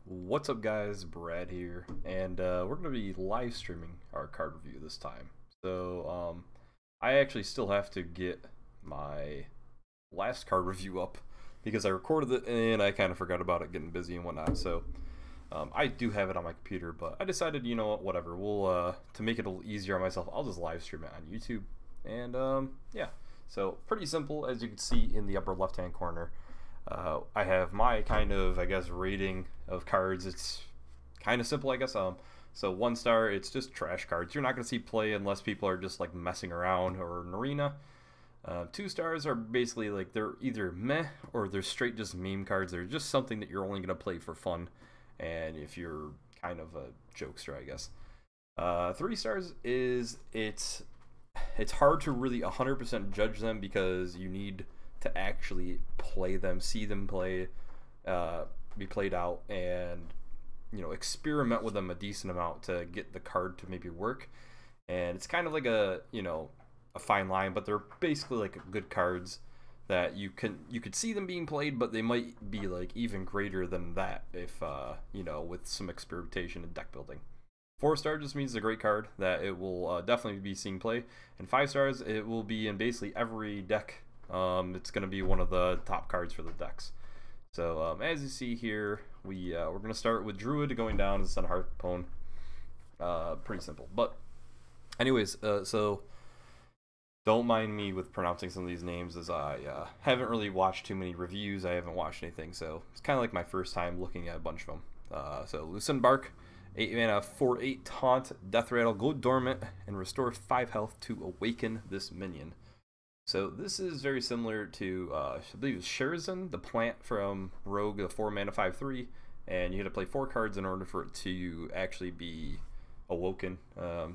What's up guys, Brad here, and we're going to be live streaming our card review this time. So I actually still have to get my last card review up because I recorded it and I kind of forgot about it, getting busy and whatnot. So I do have it on my computer, but I decided, you know what, whatever, we'll to make it a little easier on myself, I'll just live stream it on YouTube. And yeah, so pretty simple, as you can see in the upper left hand corner. I have my kind of, I guess, rating of cards. It's kind of simple, I guess. So 1 star, it's just trash cards. You're not going to see play unless people are just like messing around or an arena. 2 stars are basically like they're either meh or they're straight just meme cards. They're just something that you're only going to play for fun, and if you're kind of a jokester, I guess. 3 stars is it's hard to really 100% judge them because you need to actually play them, see them play, be played out, and experiment with them a decent amount to get the card to maybe work. And it's kind of like a a fine line, but they're basically like good cards that you could see them being played, but they might be like even greater than that if with some experimentation and deck building. 4 star just means it's a great card that it will definitely be seeing play, and 5 stars it will be in basically every deck. It's going to be one of the top cards for the decks. So as you see here, we're going to start with Druid going down as Center Heart opponent. Pretty simple. But anyways, so don't mind me with pronouncing some of these names, as I haven't really watched too many reviews. I haven't watched anything, so it's kind of like my first time looking at a bunch of them. So Lucid Bark, 8 mana, 4/8 taunt, Death Rattle, go dormant, and restore 5 health to awaken this minion. So this is very similar to, I believe it's Sherazin, the plant from Rogue, the 4 mana 5/3, and you had to play 4 cards in order for it to actually be awoken,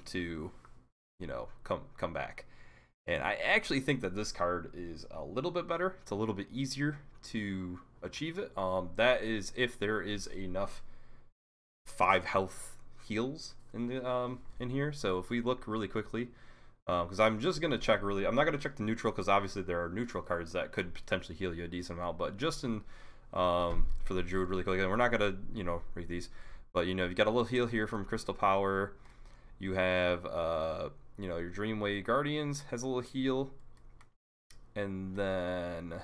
to, come back. And I actually think that this card is a little bit better. It's a little bit easier to achieve it. That is if there is enough 5 health heals in the in here. So if we look really quickly, because I'm just going to check I'm not going to check the neutral, because obviously there are neutral cards that could potentially heal you a decent amount, but just in for the Druid really quick, and we're not going to read these, but you've got a little heal here from Crystal Power. You have your Dreamway Guardians has a little heal, and then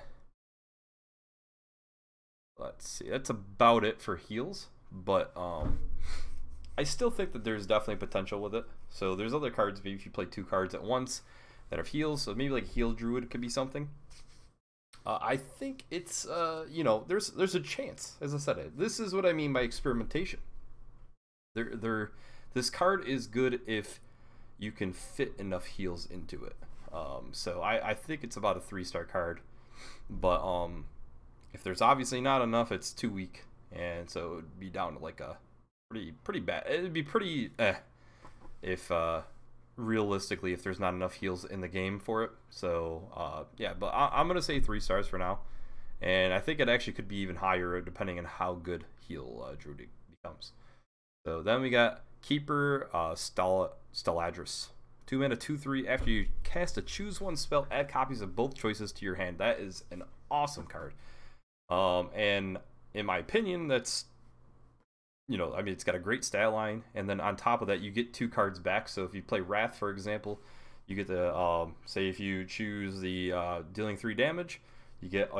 let's see, that's about it for heals. But I still think that there's definitely potential with it. So there's other cards, maybe if you play 2 cards at once that have heals, so maybe like Heal Druid could be something. I think it's there's a chance. As I said, this is what I mean by experimentation. This card is good if you can fit enough heals into it. So I think it's about a 3-star card, but if there's obviously not enough, it's too weak, and so it would be down to like a pretty bad. It'd be pretty if realistically, if there's not enough heals in the game for it. So yeah, but I'm gonna say 3 stars for now, and I think it actually could be even higher depending on how good heal Druid becomes. So then we got Keeper Steladris, 2 mana 2/3. After you cast a choose 1 spell, add copies of both choices to your hand. That is an awesome card. And in my opinion, that's I mean, it's got a great stat line, and then on top of that, you get 2 cards back. So if you play Wrath, for example, you get the say if you choose the dealing 3 damage, you get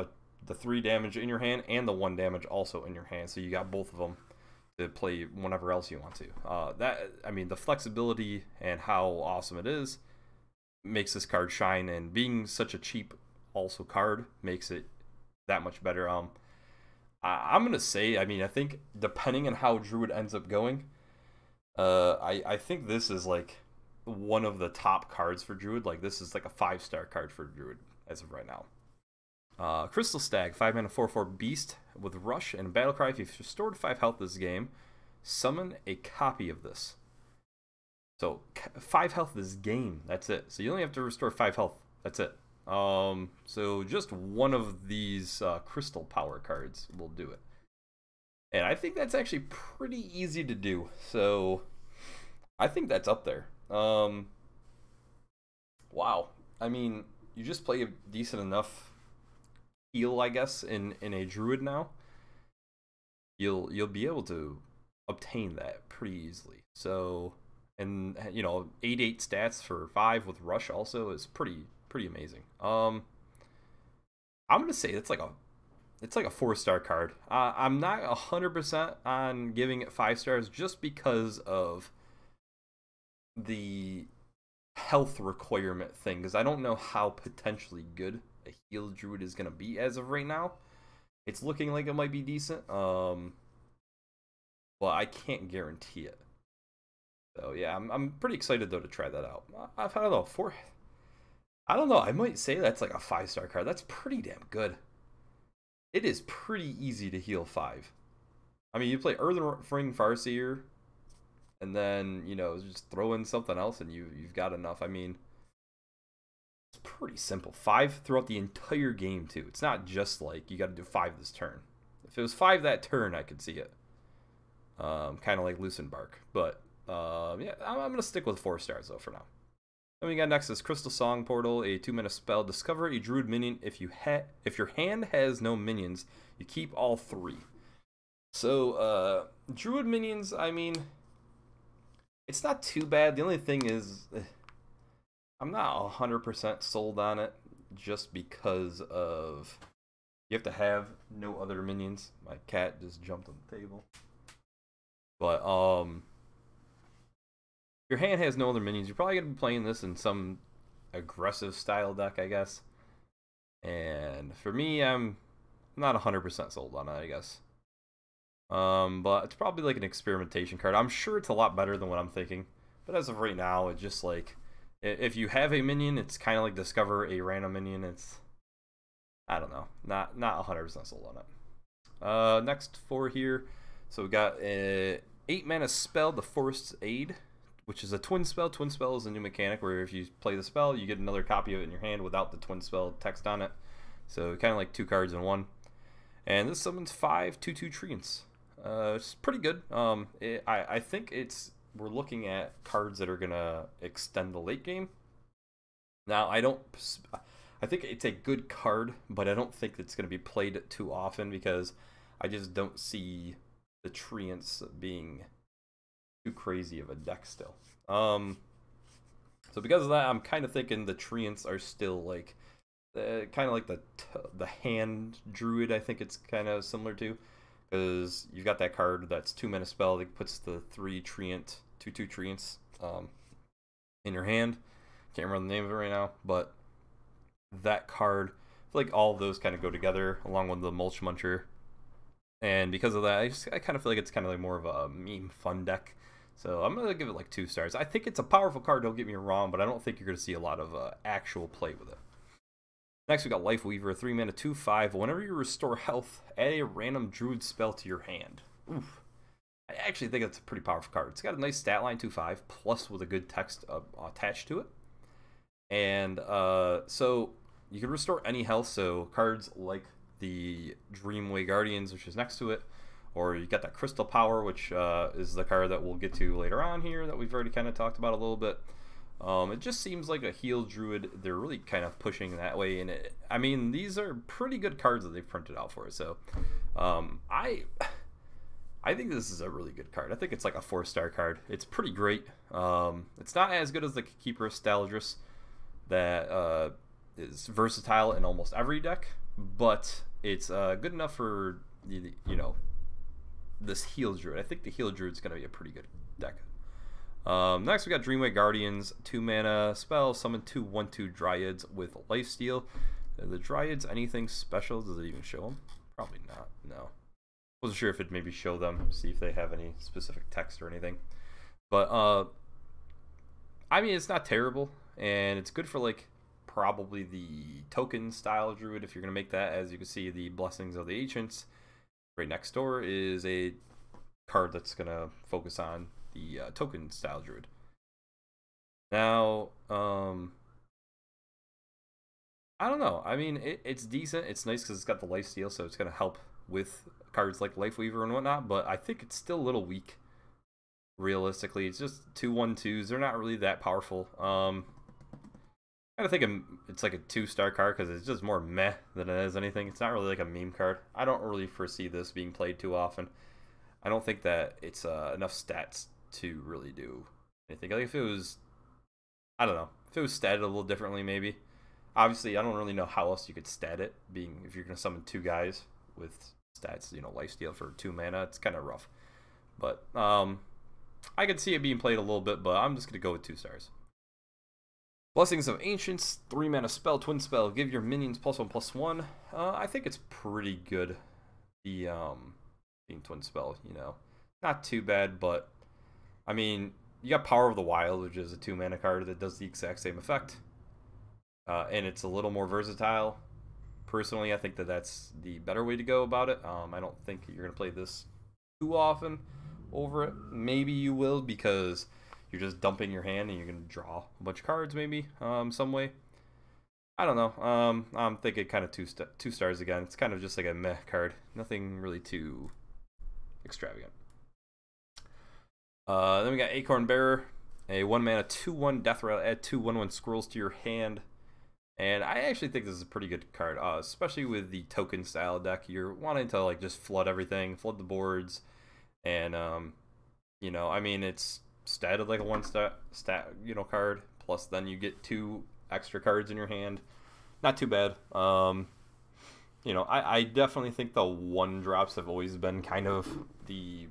the 3 damage in your hand and the 1 damage also in your hand. So you got both of them to play whenever else you want to. I mean, the flexibility and how awesome it is makes this card shine, and being such a cheap also card makes it that much better. I'm gonna say, I mean, I think depending on how Druid ends up going, I think this is like one of the top cards for Druid. Like, this is like a 5-star card for Druid as of right now. Crystal Stag, 5 mana 4/4 beast with rush and battle cry. If you've restored 5 health this game, summon a copy of this. So 5 health this game, that's it. So you only have to restore 5 health, that's it. So just one of these crystal power cards will do it, and I think that's actually pretty easy to do. So I think that's up there. Wow, I mean, you just play a decent enough heal, I guess, in a Druid now. you'll be able to obtain that pretty easily. So, and you know, 8/8 stats for 5 with rush also is pretty amazing. I'm gonna say it's like a 4-star card. I'm not 100% on giving it 5 stars just because of the health requirement thing, because I don't know how potentially good a heal druid is gonna be as of right now. It's looking like it might be decent, but I can't guarantee it. So yeah, I'm pretty excited though to try that out. I don't know, I don't know, I might say that's like a 5-star card. That's pretty damn good. It is pretty easy to heal 5. I mean, you play Earthen Ring Farseer, and then, you know, just throw in something else and you've got enough. I mean, it's pretty simple. 5 throughout the entire game, too. It's not just like you got to do 5 this turn. If it was 5 that turn, I could see it. Kind of like Loosen Bark. But, yeah, I'm going to stick with 4 stars, though, for now. Then we got next is Crystal Song Portal, a 2-mana spell. Discover a Druid minion. If your hand has no minions, you keep all 3. So, Druid minions, I mean, it's not too bad. The only thing is, I'm not 100% sold on it just because of you have to have no other minions. My cat just jumped on the table. But, your hand has no other minions. You're probably going to be playing this in some aggressive style deck, I guess. And for me, I'm not 100% sold on it, I guess. But it's probably like an experimentation card. I'm sure it's a lot better than what I'm thinking. But as of right now, it's just like, if you have a minion, it's kind of like discover a random minion. It's, I don't know, not 100% sold on it. Next 4 here. So we got a 8-mana spell, the Forest's Aid, which is a twin spell. Twin spell is a new mechanic where if you play the spell, you get another copy of it in your hand without the twin spell text on it. So kind of like 2 cards in 1. And this summons 5 2/2 treants. It's pretty good. I think we're looking at cards that are gonna extend the late game. Now I think it's a good card, but I don't think it's gonna be played too often because I just don't see the treants being too crazy of a deck still. So because of that, I'm kind of thinking the treants are still like kind of like the hand druid. I think it's kind of similar to, because you've got that card that's 2-mana spell that puts the 3 treant 2/2 treants in your hand. Can't remember the name of it right now, but that card, I feel like all of those kind of go together along with the Mulch Muncher. And because of that, I kind of feel like it's kind of like more of a meme fun deck. So I'm going to give it like 2 stars. I think it's a powerful card, don't get me wrong, but I don't think you're going to see a lot of actual play with it. Next, we got Life Weaver, 3-mana 2/5. Whenever you restore health, add a random druid spell to your hand. Oof. I actually think it's a pretty powerful card. It's got a nice stat line, 2/5, plus with a good text attached to it. And so you can restore any health, so cards like the Dreamway Guardians, which is next to it, or you got that Crystal Power, which is the card that we'll get to later on here that we've already kind of talked about a little bit. It just seems like a heal druid. They're really kind of pushing that way, and I mean, these are pretty good cards that they've printed out for us. So I think this is a really good card. I think it's like a 4-star card. It's pretty great. It's not as good as the Keeper of Staldris that is versatile in almost every deck, but it's good enough for this heal druid. I think the heal druid is going to be a pretty good deck. Next we got Dreamway Guardians, 2-mana spell, summon 2 1/2 Dryads with Lifesteal. The Dryads anything special? Does it even show them? Probably not. No. Wasn't sure if it'd maybe show them, see if they have any specific text or anything. But I mean, it's not terrible, and it's good for like probably the token style druid if you're gonna make that. As you can see, the Blessings of the Ancients right next door is a card that's gonna focus on the token style druid. Now, I don't know. I mean, it's decent. It's nice because it's got the lifesteal, so it's gonna help with cards like Life Weaver and whatnot. But I think it's still a little weak. Realistically, it's just 2 1/2s. They're not really that powerful. I think it's like a 2-star card because it's just more meh than it is anything. It's not really like a meme card. I don't really foresee this being played too often. I don't think that it's enough stats to really do anything. Like if it was, I don't know, if it was statted a little differently, maybe. Obviously, I don't really know how else you could stat it. Being if you're gonna summon 2 guys with stats, you know, lifesteal for 2 mana, it's kind of rough. But I could see it being played a little bit, but I'm just gonna go with 2 stars. Blessings of Ancients, 3 mana spell, twin spell, give your minions +1/+1. I think it's pretty good. The being twin spell, you know, not too bad, but I mean, you got Power of the Wild, which is a 2 mana card that does the exact same effect, and it's a little more versatile. Personally, I think that that's the better way to go about it. I don't think you're gonna play this too often over it. Maybe you will because you're just dumping your hand and you're gonna draw a bunch of cards, maybe some way. I don't know. I'm thinking kind of 2 stars again. It's kind of just like a meh card. Nothing really too extravagant. Then we got Acorn Bearer, a 1 mana 2/1 Death Rattle. Add 2 1/1 scrolls to your hand. And I actually think this is a pretty good card, especially with the token style deck. You're wanting to like just flood everything, flood the boards, and you know, I mean, it's statted like a 1 stat you know card. Plus, then you get 2 extra cards in your hand. Not too bad. You know, I definitely think the 1-drops have always been kind of the,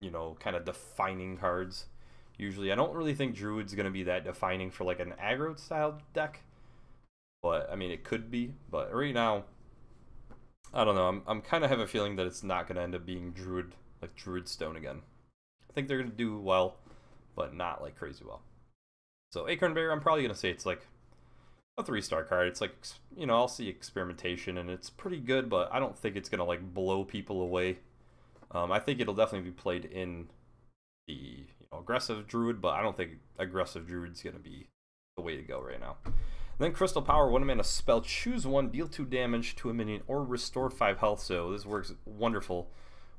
you know, kind of defining cards. Usually, I don't really think Druid's gonna be that defining for like an aggro style deck. But I mean, it could be. But right now, I don't know. I'm kind of have a feeling that it's not gonna end up being Druid, like Druid Stone again. I think they're gonna do well, but not like crazy well. So Acorn Bear, I'm probably gonna say it's like a 3-star card. It's like, you know, I'll see experimentation and it's pretty good, but I don't think it's gonna like blow people away. I think it'll definitely be played in the, you know, aggressive Druid, but I don't think aggressive Druid's gonna be the way to go right now. Then Crystal Power, 1 mana spell, choose 1, deal 2 damage to a minion, or restore 5 health. So this works wonderful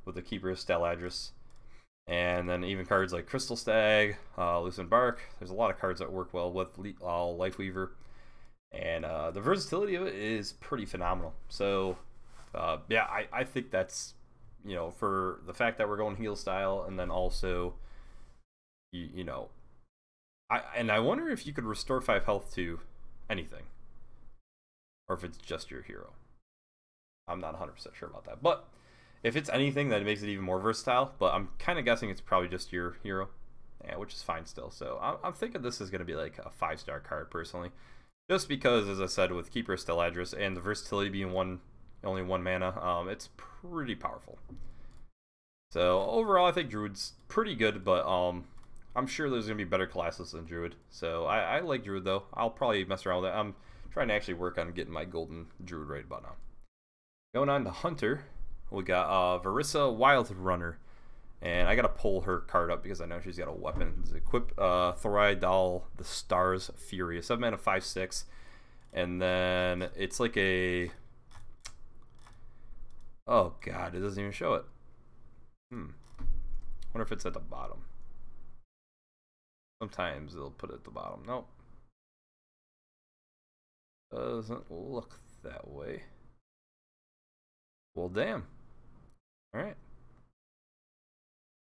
with the Keeper of Steladris. And then even cards like Crystal Stag, Loosened Bark. There's a lot of cards that work well with Lifeweaver. And the versatility of it is pretty phenomenal. So yeah, I think that's, you know, for the fact that we're going heal style, and then also, you know, I wonder if you could restore 5 health to anything, or if it's just your hero. I'm not 100% sure about that, but if it's anything, that makes it even more versatile. But I'm kind of guessing it's probably just your hero, yeah, which is fine still. So I'm thinking this is going to be like a 5-star card personally, just because, as I said, with Keeper of Steladris and the versatility being only 1 mana, it's pretty powerful. So overall, I think Druid's pretty good, but I'm sure there's going to be better classes than Druid. So I like Druid, though. I'll probably mess around with that. I'm trying to actually work on getting my golden Druid right about now. Going on to Hunter, we got Varissa Wild Runner. And I got to pull her card up because I know she's got a weapon. It's equip Thoridal, the Stars Fury. 7 mana, 5/6. And then it's like a... Oh, God, it doesn't even show it. Wonder if it's at the bottom. Sometimes they'll put it at the bottom. Nope. Doesn't look that way. Well, damn. Alright.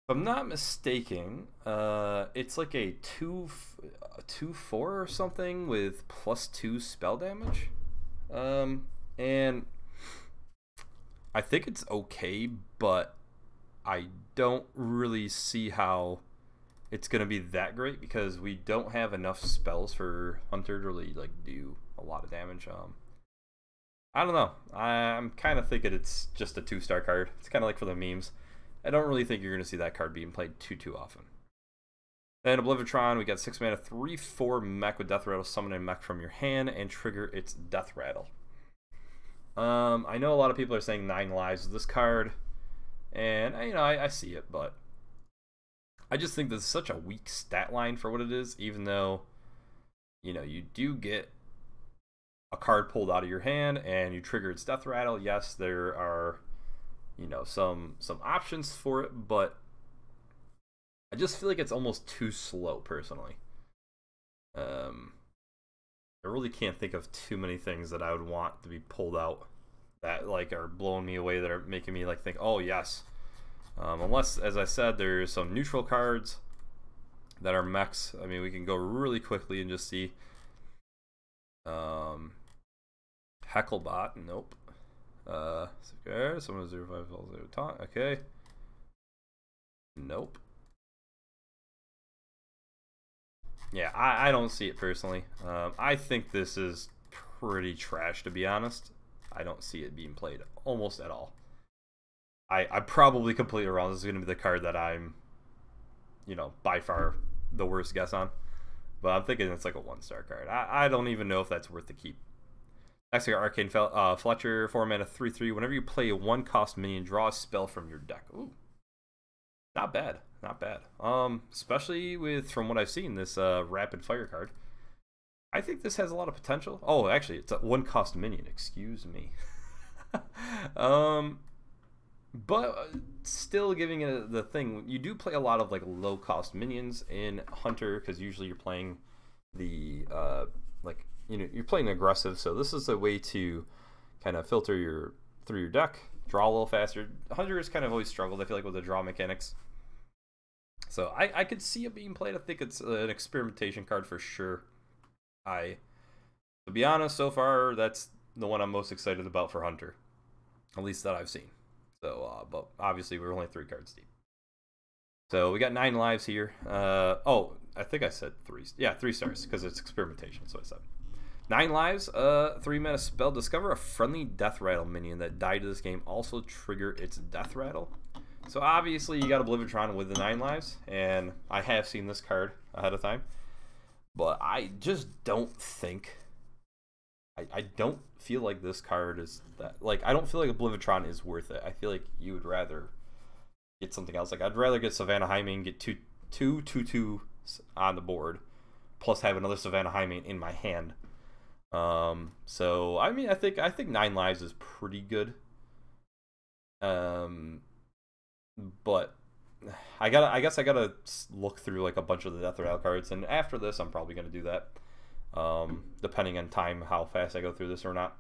If I'm not mistaken, it's like a 2/4 or something with +2 spell damage. And I think it's okay, but I don't really see how it's gonna be that great because we don't have enough spells for Hunter to really like do a lot of damage. I don't know. I'm kind of thinking it's just a 2-star card. It's kind of like for the memes. I don't really think you're gonna see that card being played too often. Then Oblivitron, we got 6 mana, 3/4 mech with Death Rattle. Summon a mech from your hand and trigger its Death Rattle. I know a lot of people are saying 9 lives with this card, and you know I see it, but I just think this is such a weak stat line for what it is, even though, you know, you do get a card pulled out of your hand and you trigger its Death Rattle. Yes, there are, you know, some options for it, but I just feel like it's almost too slow personally. I really can't think of too many things that I would want to be pulled out that like are blowing me away, that are making me like think, oh yes, Unless, as I said, there's some neutral cards that are mechs. I mean, we can go really quickly and just see. Hecklebot, nope. Someone 05 taunt, okay. Nope. Yeah, I don't see it personally. I think this is pretty trash, to be honest. I don't see it being played almost at all. I'm probably completely wrong. This is going to be the card that I'm, you know, by far the worst guess on. But I'm thinking it's like a 1-star card. I don't even know if that's worth the keep. Next, we got Arcane Fletcher, 4 mana, 3/3. Whenever you play a 1-cost minion, draw a spell from your deck. Ooh, not bad, not bad. Especially with, from what I've seen, this rapid fire card. I think this has a lot of potential. Oh, actually, it's a 1-cost minion. Excuse me. But still giving it the thing. You do play a lot of like low-cost minions in Hunter because usually you're playing the like, you know, you're playing aggressive. So this is a way to kind of filter through your deck, draw a little faster. Hunter has kind of always struggled, I feel like, with the draw mechanics. So I could see it being played. I think it's an experimentation card for sure. To be honest, so far that's the one I'm most excited about for Hunter, at least that I've seen. So, but obviously we're only 3 cards deep. So we got 9 lives here. Oh, I think I said 3. Yeah, 3 stars because it's experimentation. So I said 9 lives. 3 mana spell. Discover a friendly death rattle minion that died to this game. Also trigger its death rattle. So obviously you got Oblivitron with the 9 lives, and I have seen this card ahead of time, but I just don't think. I don't feel like this card is that, like, I don't feel like Oblivitron is worth it. I feel like you would rather get something else. Like, I'd rather get Savannah Hymen, get two 2/2 on the board, plus have another Savannah Hymen in my hand. So I mean, I think 9 lives is pretty good. But I guess I gotta look through like a bunch of the Death Rattle cards, and after this I'm probably gonna do that. Depending on time, how fast I go through this or not.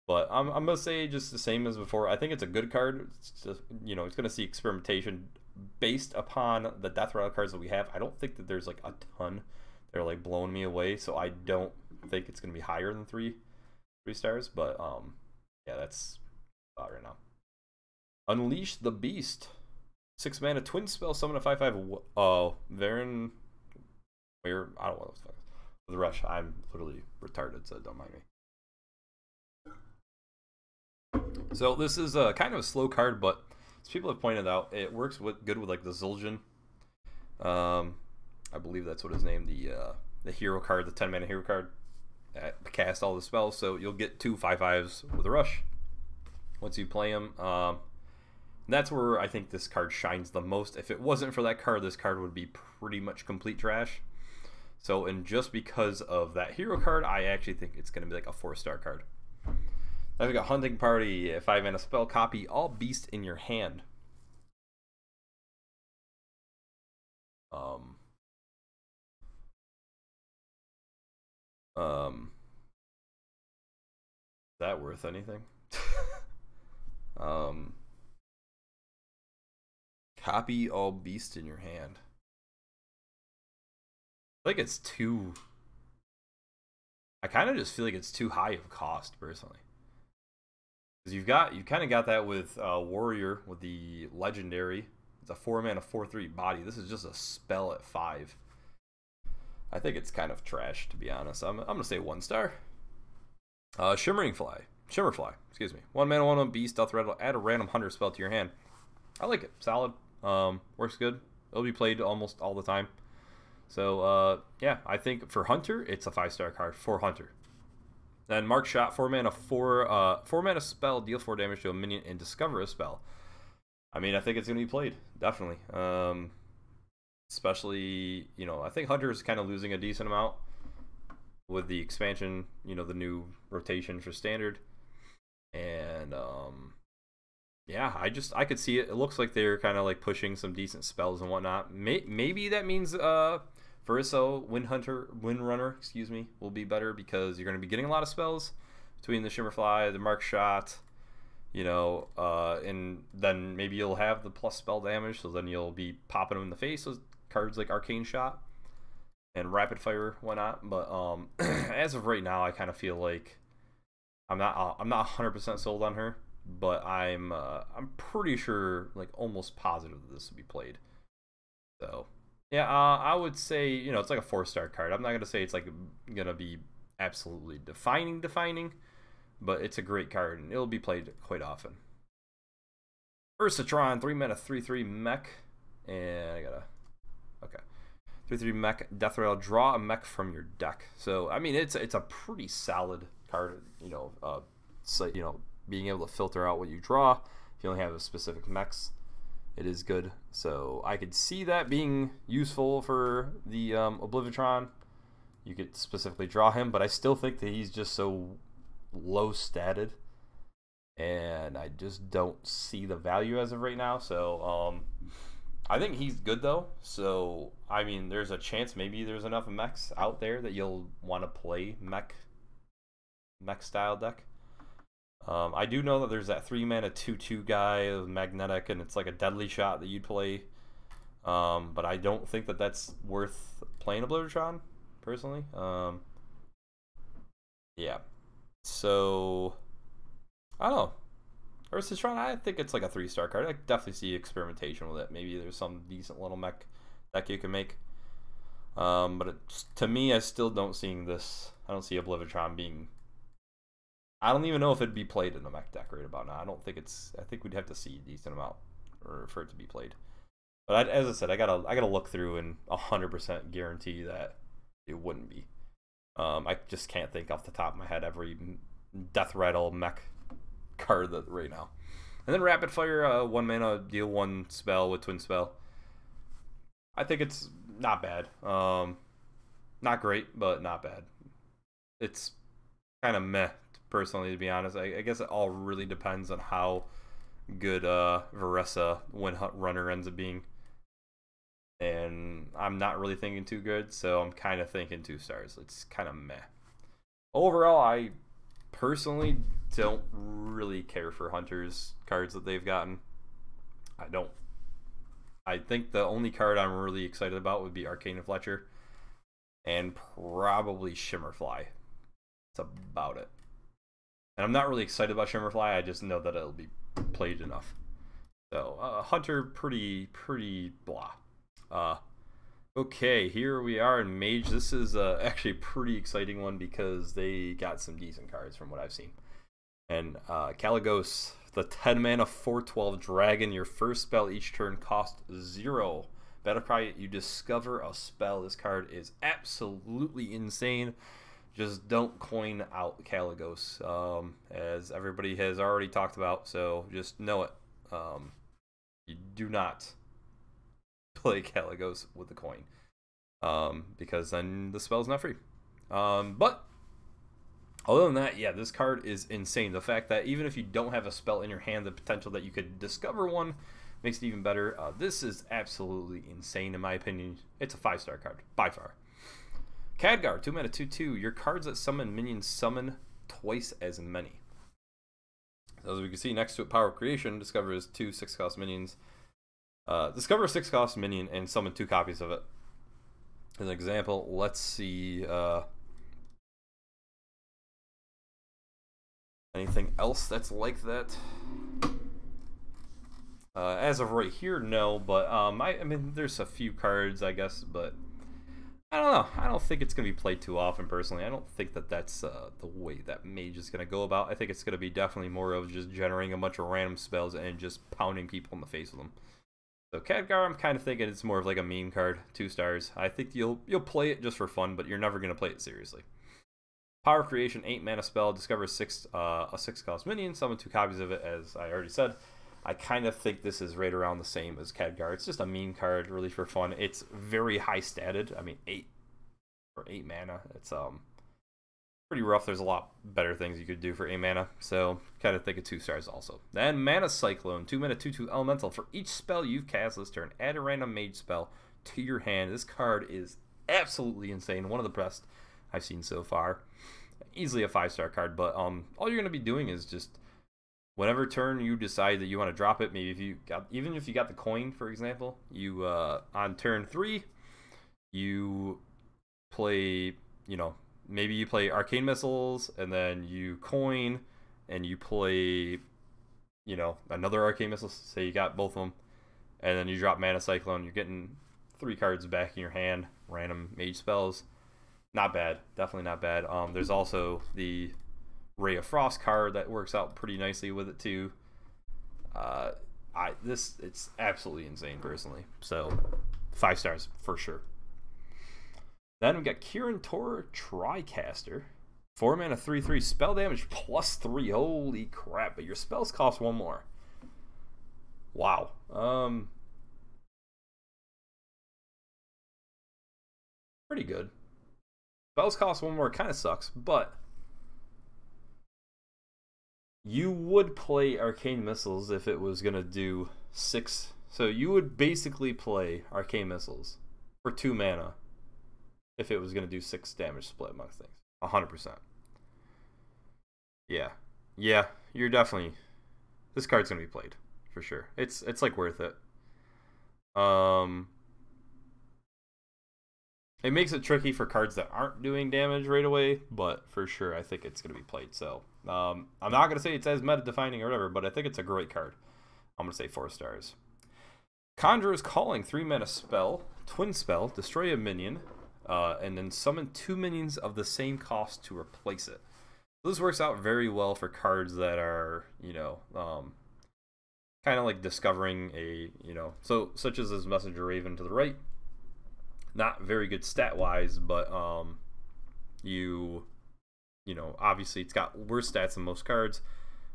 But I'm gonna say just the same as before. I think it's a good card. It's just, you know, it's gonna see experimentation based upon the Death Rattle cards that we have. I don't think that there's like a ton that are like blowing me away, so I don't think it's gonna be higher than 3 stars. But yeah, that's about right now. Unleash the Beast. 6 mana twin spell, summon a 5/5. Varen. Where I don't know what the fuck. The rush. I'm literally retarded, so don't mind me. So this is a kind of a slow card, but as people have pointed out, it works good with like the Zul'jin. I believe that's what his name. The hero card, the 10 mana hero card, cast all the spells. So you'll get 2 5/5s with a rush once you play them. That's where I think this card shines the most. If it wasn't for that card, this card would be pretty much complete trash. So, and just because of that hero card, I actually think it's going to be like a 4-star card. Then we got Hunting Party. A 5 mana spell, copy all beast in your hand. Is that worth anything? Copy all beast in your hand. I think it's too. I kind of just feel like it's too high of cost personally, because you've kind of got that with Warrior with the legendary. It's a 4 mana 4/3 body. This is just a spell at 5. I think it's kind of trash, to be honest. I'm gonna say 1 star. Shimmerfly. Excuse me. 1 mana 1/1 beast, death rattle. Add a random hunter spell to your hand. I like it. Solid. Works good. It'll be played almost all the time. So, yeah, I think for Hunter, it's a 5-star card for Hunter. Then Mark Shot, 4 mana, 4 mana spell, deal 4 damage to a minion, and discover a spell. I mean, I think it's going to be played, definitely. Especially, you know, I think Hunter is kind of losing a decent amount with the expansion, you know, the new rotation for Standard. And, yeah, I could see it. It looks like they're kind of like pushing some decent spells and whatnot. Maybe that means Verso, Windrunner, excuse me, will be better because you're going to be getting a lot of spells between the Shimmerfly, the Mark Shot, you know, and then maybe you'll have the plus spell damage, so then you'll be popping them in the face with cards like Arcane Shot and Rapid Fire, whatnot. But as of right now, I kind of feel like I'm not 100% sold on her, but I'm pretty sure, like almost positive that this will be played. So yeah, I would say, you know, it's like a 4-star card. I'm not gonna say it's like gonna be absolutely defining, but it's a great card and it'll be played quite often. Versatron, 3-mana, 3/3 mech, and I gotta, okay, 3/3 mech, Death Rattle, draw a mech from your deck. So I mean, it's a pretty solid card, you know. So, you know, being able to filter out what you draw if you only have a specific mechs, it is good. So I could see that being useful for the Oblivitron. You could specifically draw him, but I still think that he's just so low statted, and I just don't see the value as of right now. So I think he's good though. So I mean, there's a chance maybe there's enough mechs out there that you'll want to play mech style deck. I do know that there's that 3-mana 2/2 guy, magnetic, and it's like a deadly shot that you'd play. But I don't think that that's worth playing Oblivitron, personally. Yeah. So I don't know. Versatron, I think it's like a 3-star card. I definitely see experimentation with it. Maybe there's some decent little mech deck you can make. But to me, I still don't see this. I don't see Oblivitron being. I don't even know if it'd be played in a mech deck right about now. I don't think it's. I think we'd have to see a decent amount for it to be played. But as I said, I gotta look through and 100% guarantee that it wouldn't be. I just can't think off the top of my head every Death Rattle mech card that right now. And then Rapid Fire, 1 mana, deal 1 spell with Twin Spell. I think it's not bad. Not great, but not bad. It's kind of meh, personally, to be honest. I guess it all really depends on how good Varessa Runner ends up being. And I'm not really thinking too good, so I'm kind of thinking 2 stars. It's kind of meh. Overall, I personally don't really care for Hunter's cards that they've gotten. I don't. I think the only card I'm really excited about would be Arcane Fletcher and probably Shimmerfly. That's about it. And I'm not really excited about Shimmerfly. I just know that it'll be played enough. So Hunter, pretty blah. Okay, here we are in Mage. This is actually a pretty exciting one because they got some decent cards from what I've seen. And Caligos, the 10 mana 4/12 dragon. Your first spell each turn costs 0. Battle cry, you discover a spell. This card is absolutely insane. Just don't coin out Caligos, as everybody has already talked about. So just know it. You do not play Caligos with the coin, because then the spell's not free. But other than that, yeah, this card is insane. The fact that even if you don't have a spell in your hand, the potential that you could discover one makes it even better. This is absolutely insane in my opinion. It's a 5-star card by far. Khadgar, 2 mana 2/2. Your cards that summon minions summon twice as many. So as we can see next to it, Power of Creation discovers 2 6-cost minions. Discover a 6-cost minion and summon 2 copies of it. As an example, let's see anything else that's like that. As of right here, no, but I mean, there's a few cards, I guess, but I don't know. I don't think it's going to be played too often, personally. I don't think that that's the way that Mage is going to go about. I think it's going to be definitely more of just generating a bunch of random spells and just pounding people in the face with them. So Khadgar, I'm kind of thinking it's more of like a meme card, 2 stars. I think you'll play it just for fun, but you're never going to play it seriously. Power of Creation, 8 mana spell, discover a 6-cost minion, summon 2 copies of it, as I already said. I kind of think this is right around the same as Khadgar. It's just a meme card, really for fun. It's very high statted. I mean, 8 mana. It's pretty rough. There's a lot better things you could do for 8 mana. So kind of think of 2 stars also. Then Mana Cyclone, 2 mana 2/2 elemental. For each spell you've cast this turn, add a random mage spell to your hand. This card is absolutely insane. One of the best I've seen so far. Easily a 5-star card, but all you're going to be doing is just whenever turn you decide that you want to drop it, maybe if you got, even if you got the coin, for example, you on turn 3, you play, you know, maybe you play arcane missiles, and then you coin, and you play, you know, another arcane missile. Say you got both of them, and then you drop mana cyclone. You're getting 3 cards back in your hand, random mage spells. Not bad, definitely not bad. There's also the Ray of Frost card that works out pretty nicely with it too. It's absolutely insane personally. So 5 stars for sure. Then we got Kirin Tor Tricaster. 4 mana 3/3 spell damage +3. Holy crap! But your spells cost 1 more. Wow. Pretty good. Spells cost 1 more. Kind of sucks, but you would play Arcane Missiles if it was gonna do 6. So you would basically play Arcane Missiles for 2 mana if it was gonna do 6 damage split amongst things. 100%. Yeah. Yeah, you're definitely, this card's gonna be played for sure. It's like worth it. It makes it tricky for cards that aren't doing damage right away, but for sure I think it's gonna be played. So I'm not gonna say it's as meta defining or whatever, but I think it's a great card. I'm gonna say 4 stars. Conjurer's Calling, 3 mana spell, twin spell, destroy a minion, and then summon 2 minions of the same cost to replace it. This works out very well for cards that are, you know, kind of like discovering a, you know, so such as this Messenger Raven to the right. Not very good stat wise, but you know, obviously it's got worse stats than most cards,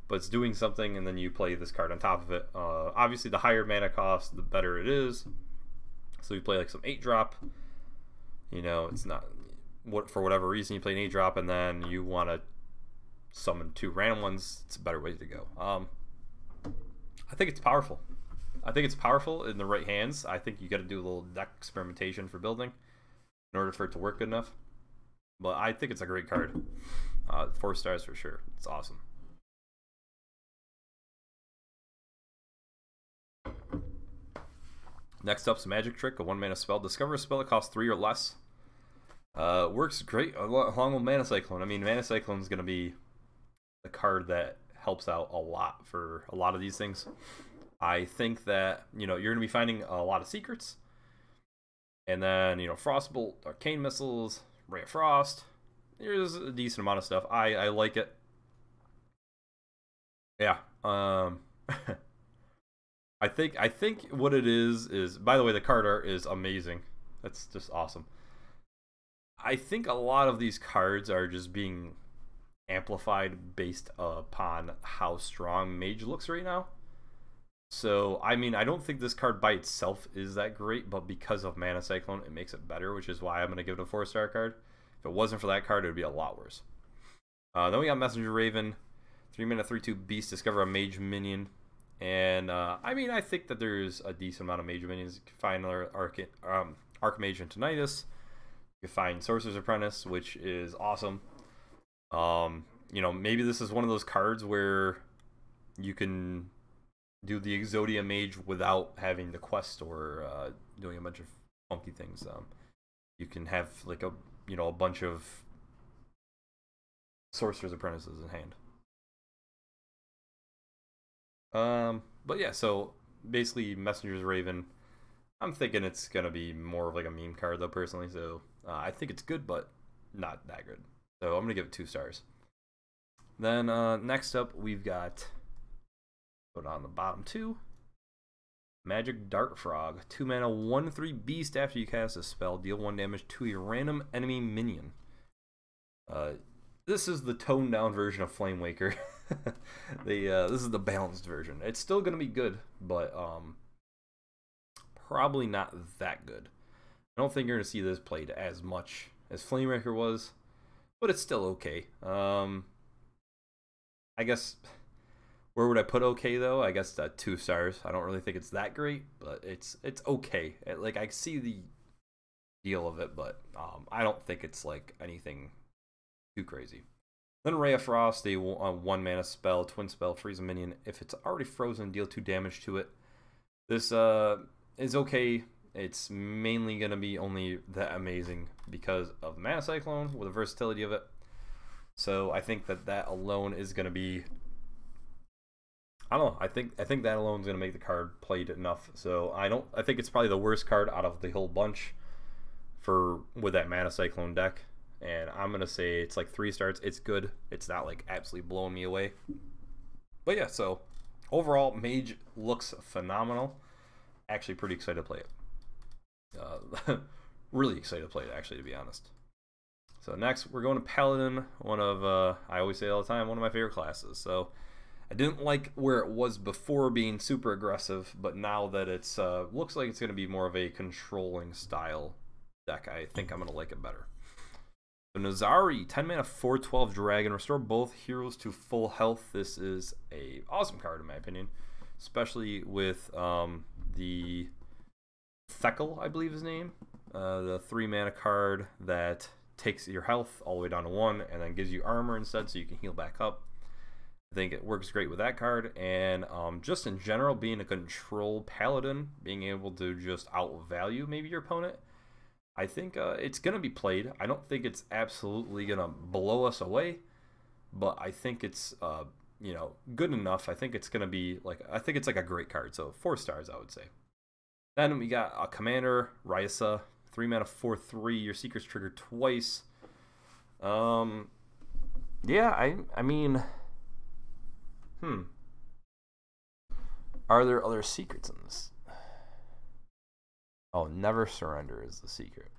but it's doing something, and then you play this card on top of it. Obviously the higher mana cost, the better it is. So you play like some 8-drop. You know, it's not, for whatever reason you play an 8-drop, and then you want to summon 2 random ones. It's a better way to go. I think it's powerful. I think it's powerful in the right hands. I think you got to do a little deck experimentation for building in order for it to work good enough. But I think it's a great card. 4 stars for sure. It's awesome. Next up's Magic Trick, a 1 mana spell. Discover a spell that costs 3 or less. Works great along with Mana Cyclone. I mean, Mana Cyclone is going to be the card that helps out a lot for a lot of these things. I think that, you know, you're going to be finding a lot of secrets. And then, you know, Frostbolt, Arcane Missiles, Ray of Frost. There's a decent amount of stuff. I like it. Yeah. I think what it is, by the way, the card art is amazing. That's just awesome. I think a lot of these cards are just being amplified based upon how strong Mage looks right now. So, I mean, I don't think this card by itself is that great, but because of Mana Cyclone, it makes it better, which is why I'm going to give it a 4-star card. If it wasn't for that card, it would be a lot worse. Then we got Messenger Raven, 3 mana 3/2 Beast, discover a Mage minion. And, I mean, I think that there's a decent amount of Mage minions. You can find another Archmage and Tinnitus. You can find Sorcerer's Apprentice, which is awesome. You know, maybe this is one of those cards where you can do the Exodia Mage without having the quest or doing a bunch of funky things. You can have like a, you know, a bunch of Sorcerer's Apprentices in hand. But yeah, so basically Messenger's Raven, I'm thinking it's gonna be more of like a meme card though personally, so I think it's good but not that good, so I'm gonna give it 2 stars. Then next up we've got, put on the bottom 2, Magic Dart Frog, 2 mana 1/3 Beast. After you cast a spell, deal 1 damage to a random enemy minion. This is the toned down version of Flame Waker. This is the balanced version. It's still gonna be good, but probably not that good. I don't think you're gonna see this played as much as Flame Waker was, but it's still okay. I guess, where would I put okay though? I guess 2 stars. I don't really think it's that great, but it's okay. Like, I see the deal of it, but I don't think it's like anything too crazy. Then Ray of Frost, a 1 mana spell, twin spell, freeze a minion. If it's already frozen, deal 2 damage to it. This is okay. It's mainly going to be only that amazing because of the Mana Cyclone with the versatility of it. So I think that alone is going to be, I don't know, I think that alone is going to make the card played enough. So I think it's probably the worst card out of the whole bunch with that Mana Cyclone deck. And I'm going to say it's like 3 stars. It's good. It's not like absolutely blowing me away. But yeah, so overall, Mage looks phenomenal. Actually pretty excited to play it. Really excited to play it, actually, to be honest. So next, we're going to Paladin, one of, I always say all the time, one of my favorite classes. So I didn't like where it was before being super aggressive, but now that it's looks like it's going to be more of a controlling style deck, I think I'm going to like it better. So Nazari, 10 mana, 4/12 dragon, restore both heroes to full health. This is a awesome card in my opinion, especially with the Thekel, I believe his name, the 3 mana card that takes your health all the way down to 1 and then gives you armor instead so you can heal back up. I think it works great with that card, and just in general, being a control paladin, being able to just outvalue maybe your opponent, I think it's going to be played. I don't think it's absolutely going to blow us away, but I think it's you know, good enough. I think it's going to be like, I think it's like a great card, so 4 stars I would say. Then we got a commander, Ryasa, 3 mana, 4/3. Your secrets trigger twice. Yeah, I mean, are there other secrets in this? Oh, never surrender is the secret.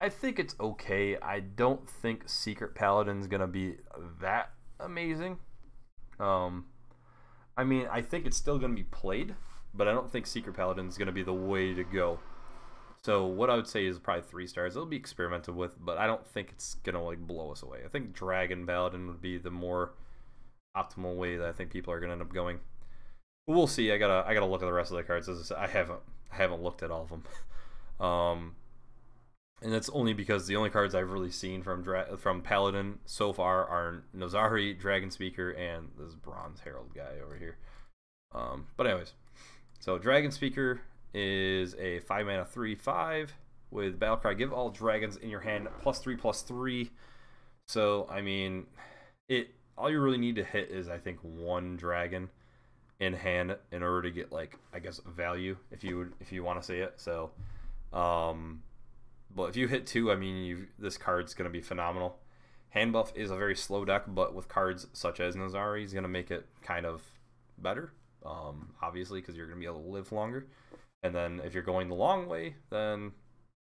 I think it's okay. I don't think Secret Paladin's gonna be that amazing. I mean, I think it's still gonna be played, but I don't think Secret Paladin's gonna be the way to go. So what I would say is probably 3 stars. It'll be experimented with, but I don't think it's gonna like blow us away. I think Dragon Paladin would be the more optimal way that I think people are gonna end up going. But we'll see. I gotta look at the rest of the cards. As I said, I haven't looked at all of them. And that's only because the only cards I've really seen from Paladin so far are Nazari, Dragon Speaker, and this Bronze Herald guy over here. But anyways, so Dragon Speaker is a 5 mana 3/5 with Battlecry. Give all dragons in your hand +3/+3. So I mean, all you really need to hit is I think 1 dragon in hand in order to get, like, I guess value, if you want to say it. So but if you hit 2, I mean, this card's going to be phenomenal. Hand buff is a very slow deck, but with cards such as Nazari, he's going to make it kind of better, obviously, because you're going to be able to live longer. And then if you're going the long way, then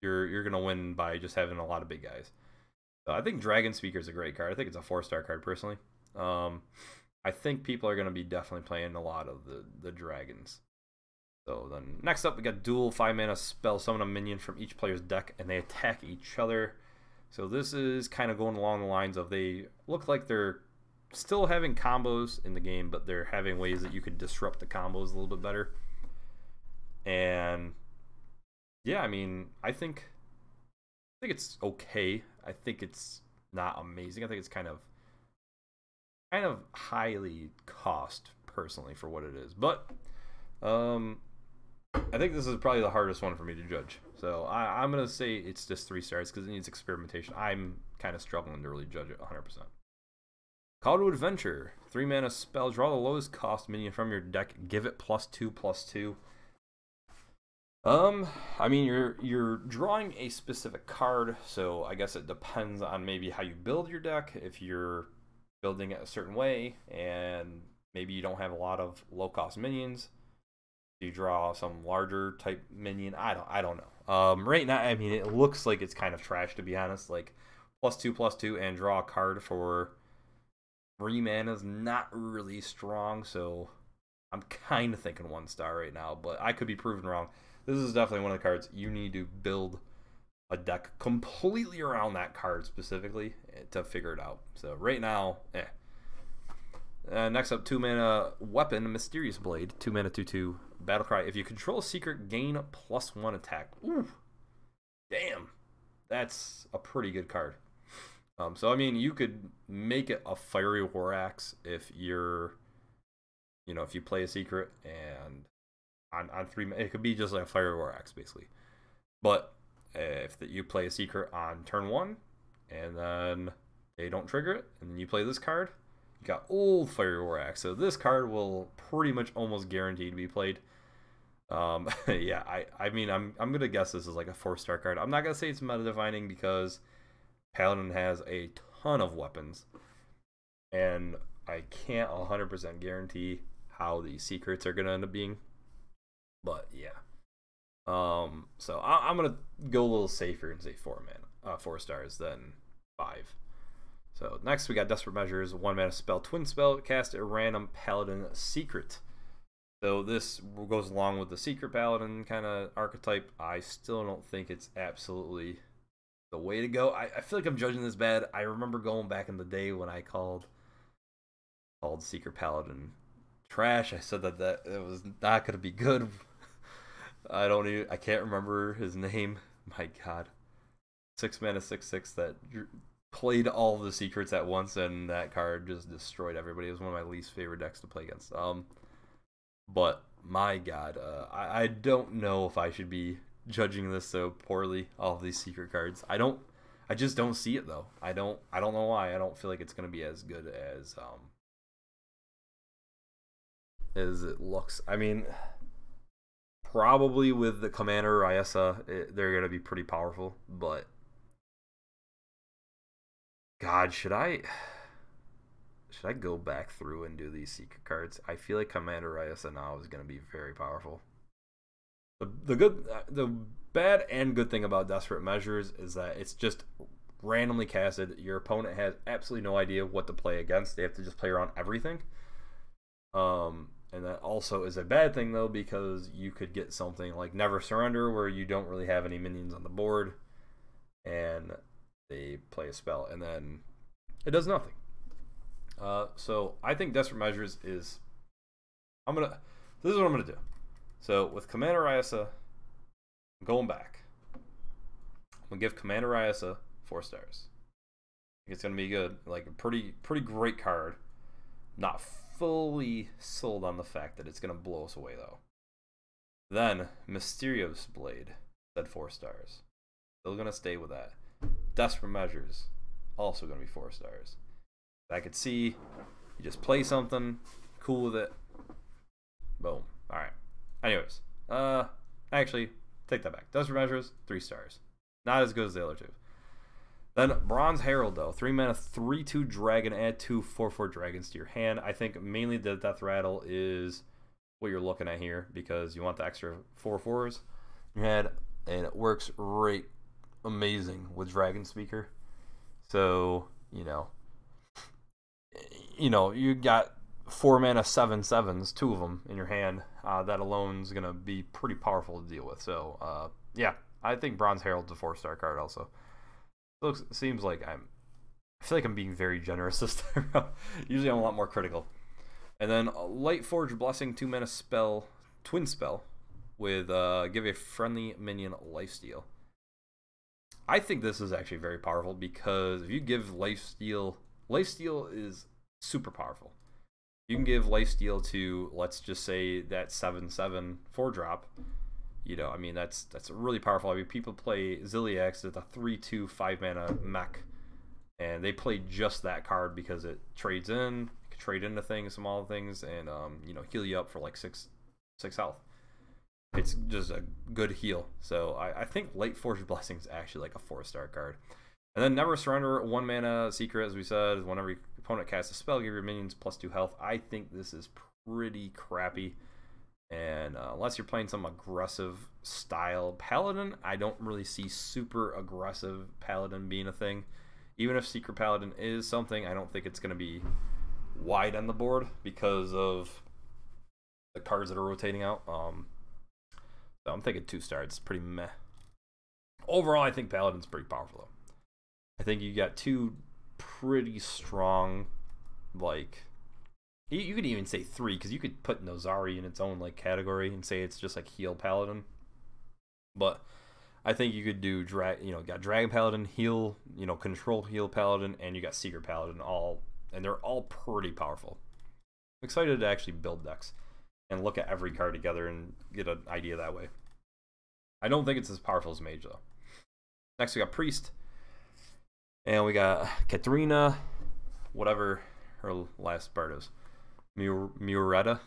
you're going to win by just having a lot of big guys. So I think Dragon Speaker is a great card. I think it's a 4-star card, personally. I think people are going to be definitely playing a lot of the dragons. So then next up, we got dual 5 mana spell. Summon a minion from each player's deck, and they attack each other. So this is kind of going along the lines of, they look like they're still having combos in the game, but they're having ways that you could disrupt the combos a little bit better. And yeah, I mean, I think it's okay. I think it's not amazing. I think it's kind of highly cost, personally, for what it is. But I think this is probably the hardest one for me to judge. So I'm going to say it's just 3 stars because it needs experimentation. I'm kind of struggling to really judge it 100%. Call to Adventure. 3 mana spell. Draw the lowest cost minion from your deck. Give it +2/+2. I mean, you're drawing a specific card, so I guess it depends on maybe how you build your deck. If you're building it a certain way, and maybe you don't have a lot of low-cost minions, you draw some larger type minion. I don't know. Right now, I mean, it looks like it's kind of trash, to be honest. Like +2/+2 and draw a card for 3 mana is not really strong. So I'm kind of thinking 1 star right now, but I could be proven wrong. This is definitely one of the cards you need to build a deck completely around that card specifically to figure it out. So right now, next up, 2 mana weapon, Mysterious Blade, 2 mana 2/2 Battlecry. If you control a secret, gain +1 attack. Ooh, damn, that's a pretty good card. So I mean, you could make it a fiery war axe if you're, if you play a secret and on 3, it could be just like a fiery war axe basically. But if you play a secret on turn 1 and then they don't trigger it, and then you play this card, you got old fiery war axe. So this card will pretty much almost guaranteed to be played. Yeah, I mean, I'm gonna guess this is like a 4-star card. I'm not gonna say it's meta defining because Paladin has a ton of weapons, and I can't 100% guarantee how these secrets are gonna end up being. But yeah, so I'm gonna go a little safer and say 4 stars than 5. So next we got Desperate Measures, 1 mana spell, twin spell, cast a random Paladin secret. So this goes along with the Secret Paladin kind of archetype. I still don't think it's absolutely the way to go. I feel like I'm judging this bad. I remember going back in the day when I called Secret Paladin trash. I said that it was not going to be good. I can't remember his name. My God. 6 mana, 6/6 that played all the secrets at once, and that card just destroyed everybody. It was one of my least favorite decks to play against. But my God, I don't know if I should be judging this so poorly. All of these secret cards, I just don't see it though. I don't know why. I don't feel like it's gonna be as good as it looks. I mean, probably with the Commander Ryessa, they're gonna be pretty powerful. But God, should I go back through and do these secret cards? I feel like Commander Ryessa now is going to be very powerful. The bad and good thing about Desperate Measures is that it's just randomly casted. Your opponent has absolutely no idea what to play against. They have to just play around everything. And that also is a bad thing though, because you could get something like Never Surrender where you don't really have any minions on the board, and they play a spell and then it does nothing. So I think Desperate Measures is, this is what I'm gonna do. So with Commander Ryessa, I'm going back. I'm gonna give Commander Ryessa 4 stars. I think it's gonna be good, like a pretty great card. Not fully sold on the fact that it's gonna blow us away though. Then Mysterious Blade, said 4 stars. Still gonna stay with that. Desperate Measures, also gonna be 4 stars. I could see you just play something, cool with it. Boom. Alright. Anyways, actually, take that back. Desperate Measures, 3 stars. Not as good as the other 2. Then Bronze Herald, though. 3 mana, 3/2 dragon, add 2 4/4 dragons to your hand. I think mainly the Death Rattle is what you're looking at here, because you want the extra 4/4s in your hand, and it works right amazing with Dragon Speaker. So, you got 4 mana 7/7s, 2 of them in your hand. That alone is gonna be pretty powerful to deal with. So yeah, I think Bronze Herald's a 4-star card also. Seems like I feel like I'm being very generous this time around. Usually I'm a lot more critical. And then Lightforged Blessing, 2 mana spell, twin spell, with give a friendly minion lifesteal. I think this is actually very powerful, because if you give lifesteal is super powerful. You can give lifesteal to, let's just say, that 7/7 4-drop. I mean, that's really powerful. I mean, people play Ziliax at a 3/2 5 mana mech, and they play just that card because it trades in, you can trade into things, small things, and heal you up for like 6 health. It's just a good heal. So I think Lightforged Blessing is actually like a 4-star card. And then Never Surrender, 1 mana secret, as we said. Whenever your opponent casts a spell, give your minions +2 health. I think this is pretty crappy. And unless you're playing some aggressive style Paladin, I don't really see super aggressive Paladin being a thing. Even if Secret Paladin is something, I don't think it's going to be wide on the board because of the cards that are rotating out. So I'm thinking 2 stars. It's pretty meh. Overall, I think Paladin's pretty powerful though. I think you got 2 pretty strong, like, you could even say 3, because you could put Nozari in its own like category and say it's just like heal Paladin. But I think you could do got Dragon Paladin, heal, control heal Paladin, and you got Secret Paladin and they're all pretty powerful. I'm excited to actually build decks and look at every card together and get an idea that way. I don't think it's as powerful as Mage though. Next we got Priest, and we got Katrina, whatever her last part is, Mureta,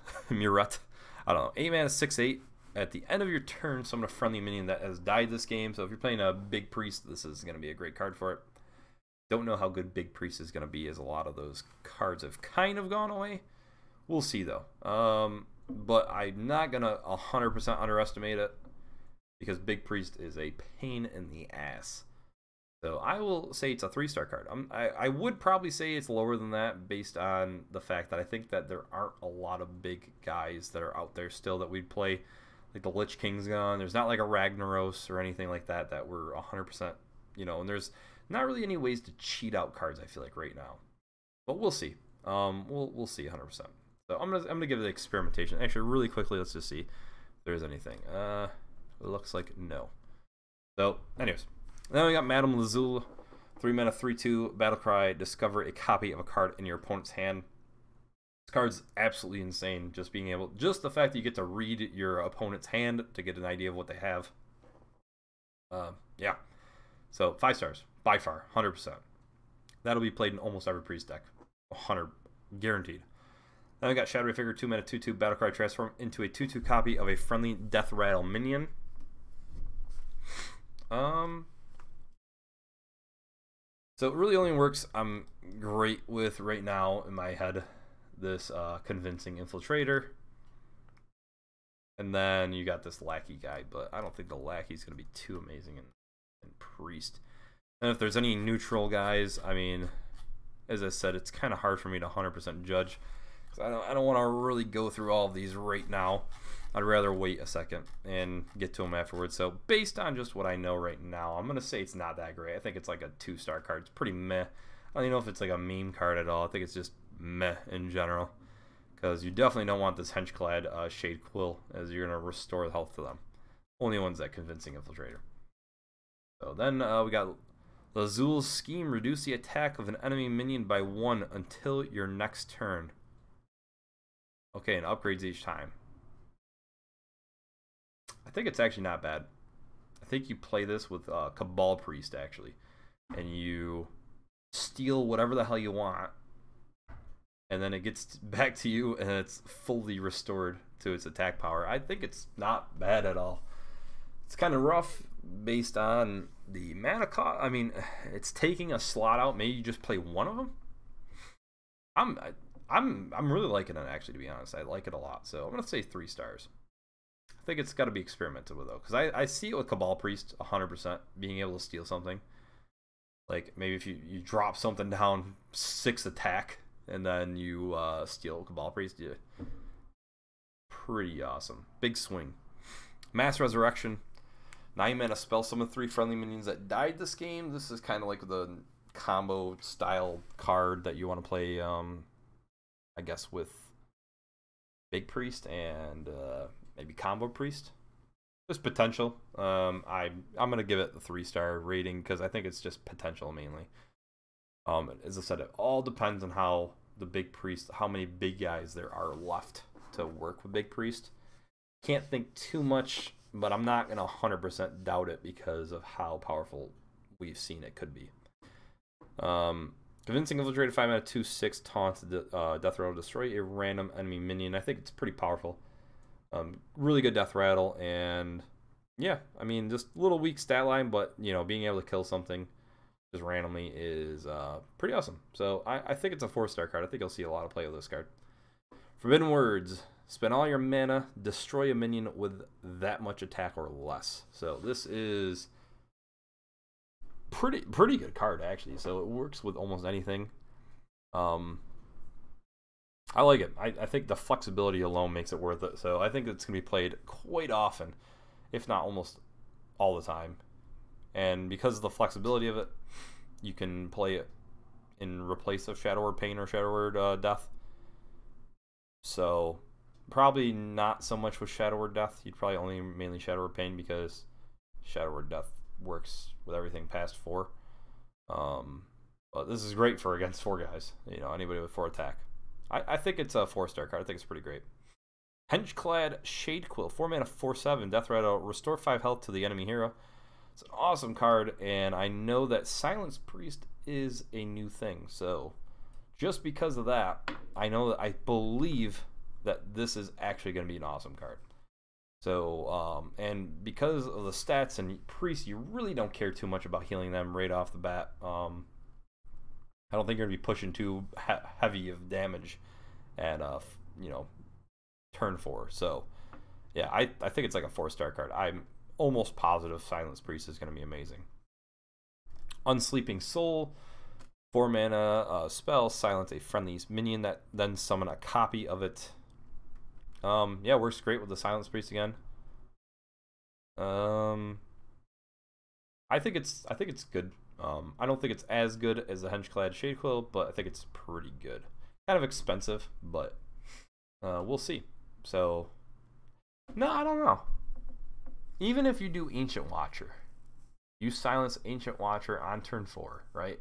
I don't know. 8 mana, 6/8. At the end of your turn, summon a friendly minion that has died this game. So if you're playing a Big Priest, this is going to be a great card for it. Don't know how good Big Priest is going to be, as a lot of those cards have kind of gone away. We'll see though. But I'm not going to 100% underestimate it, because Big Priest is a pain in the ass. So I will say it's a 3-star card. I would probably say it's lower than that, based on the fact that I think that there aren't a lot of big guys that are out there still that we'd play. Like the Lich King's gone. There's not like a Ragnaros or anything like that that we're 100%, and there's not really any ways to cheat out cards, I feel like, right now. But we'll see. We'll see 100%. So I'm gonna give it an experimentation. Actually, really quickly, let's just see if there's anything. It looks like no. So, anyways, then we got Madame Lazul, 3 mana, 3/2, Battlecry. Discover a copy of a card in your opponent's hand. This card's absolutely insane. Just the fact that you get to read your opponent's hand to get an idea of what they have. Yeah. So 5 stars by far, 100%. That'll be played in almost every Priest deck, 100 guaranteed. Then we got Shadowy Figure, 2 mana, 2/2, Battlecry. Transform into a 2/2 copy of a friendly Death Rattle minion. So it really only works I'm great with right now in my head. This Convincing Infiltrator, and then you got this Lackey guy, but I don't think the Lackey's going to be too amazing in Priest. And if there's any neutral guys, I mean, as I said, it's kind of hard for me to 100% judge, because I don't want to really go through all of these right now. I'd rather wait a second and get to them afterwards. So based on just what I know right now, I'm going to say it's not that great. I think it's like a 2-star card. It's pretty meh. I don't even know if it's like a meme card at all. I think it's just meh in general, because you definitely don't want this Henchclad Shade Quill, as you're going to restore the health to them. Only one's that Convincing Infiltrator. So then we got Lazul's Scheme. Reduce the attack of an enemy minion by 1 until your next turn. Okay, and upgrades each time. I think it's actually not bad. I think you play this with Cabal Priest, actually, and you steal whatever the hell you want, and then it gets back to you, and it's fully restored to its attack power. I think it's not bad at all. It's kind of rough based on the mana cost. I mean, it's taking a slot out. Maybe you just play one of them. I'm really liking it, actually, to be honest. I like it a lot. So I'm gonna say 3 stars. I think it's got to be experimented with though, because I see it with Cabal Priest 100% being able to steal something. Like maybe if you drop something down 6 attack, and then you steal Cabal Priest, yeah. Pretty awesome. Big swing. Mass Resurrection. 9 mana spell summon 3 friendly minions that died this game. This is kind of like the combo style card that you want to play, I guess, with Big Priest and maybe Combo Priest. There's potential. I'm gonna give it the 3-star rating because I think it's just potential mainly. As I said, it all depends on how the Big Priest, how many big guys there are left to work with Big Priest. Can't think too much, but I'm not gonna 100% doubt it because of how powerful we've seen it could be. Convincing Infiltrator, 5 mana, 2/6 taunt, Death Rattle, destroy a random enemy minion. I think it's pretty powerful. Really good Death Rattle, and yeah, I mean, just a little weak stat line, but being able to kill something just randomly is pretty awesome. So I think it's a 4-star card. I think you'll see a lot of play with this card. Forbidden Words. Spend all your mana, destroy a minion with that much attack or less. So this is pretty good card, actually. So it works with almost anything. I like it. I think the flexibility alone makes it worth it. So I think it's going to be played quite often, if not almost all the time. And because of the flexibility of it, you can play it in replace of Shadow Word Pain or Shadow Word Death. So probably not so much with Shadow Word Death. You'd probably only mainly Shadow Word Pain, because Shadow Word Death works with everything past 4. But this is great for against 4 guys. You know, anybody with 4 attack. I think it's a 4-star card. I think it's pretty great. Henchclad Shadequill, 4 mana, 4/7, Death Rattle, restore 5 health to the enemy hero. It's an awesome card, and I know that Silence Priest is a new thing. So, just because of that, I believe that this is actually going to be an awesome card. So, and because of the stats and Priest, you really don't care too much about healing them right off the bat. I don't think you're going to be pushing too heavy of damage at, you know, turn 4. So, yeah, I think it's like a 4-star card. I'm almost positive Silence Priest is going to be amazing. Unsleeping Soul, 4 mana spell, silence a friendly's minion that then summon a copy of it. Yeah, works great with the Silence Priest again. I think it's good. I don't think it's as good as the Henchclad Shadequill, but I think it's pretty good. Kind of expensive, but we'll see. So, no, I don't know. Even if you do Ancient Watcher, you silence Ancient Watcher on turn 4, right?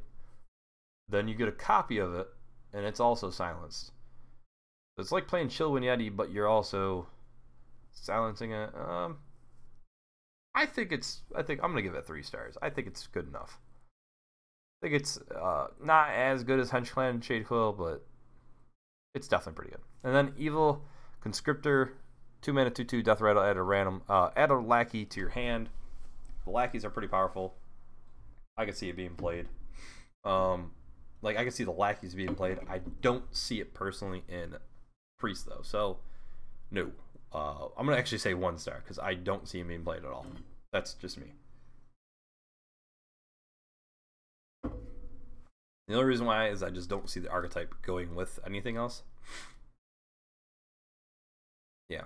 Then you get a copy of it, and it's also silenced. It's like playing Chillwind Yeti, but you're also silencing it. I think I'm gonna give it 3 stars. I think it's good enough. I think it's not as good as Henchclad and Shadequill, but it's definitely pretty good. And then Evil Conscriptor, 2 mana, 2/2, Death Rattle, add a lackey to your hand. The lackeys are pretty powerful. I can see it being played. Like I can see the lackeys being played. I don't see it personally in Priest though. So no, I'm gonna actually say 1 star because I don't see him being played at all. That's just me. The only reason why is I just don't see the archetype going with anything else. Yeah.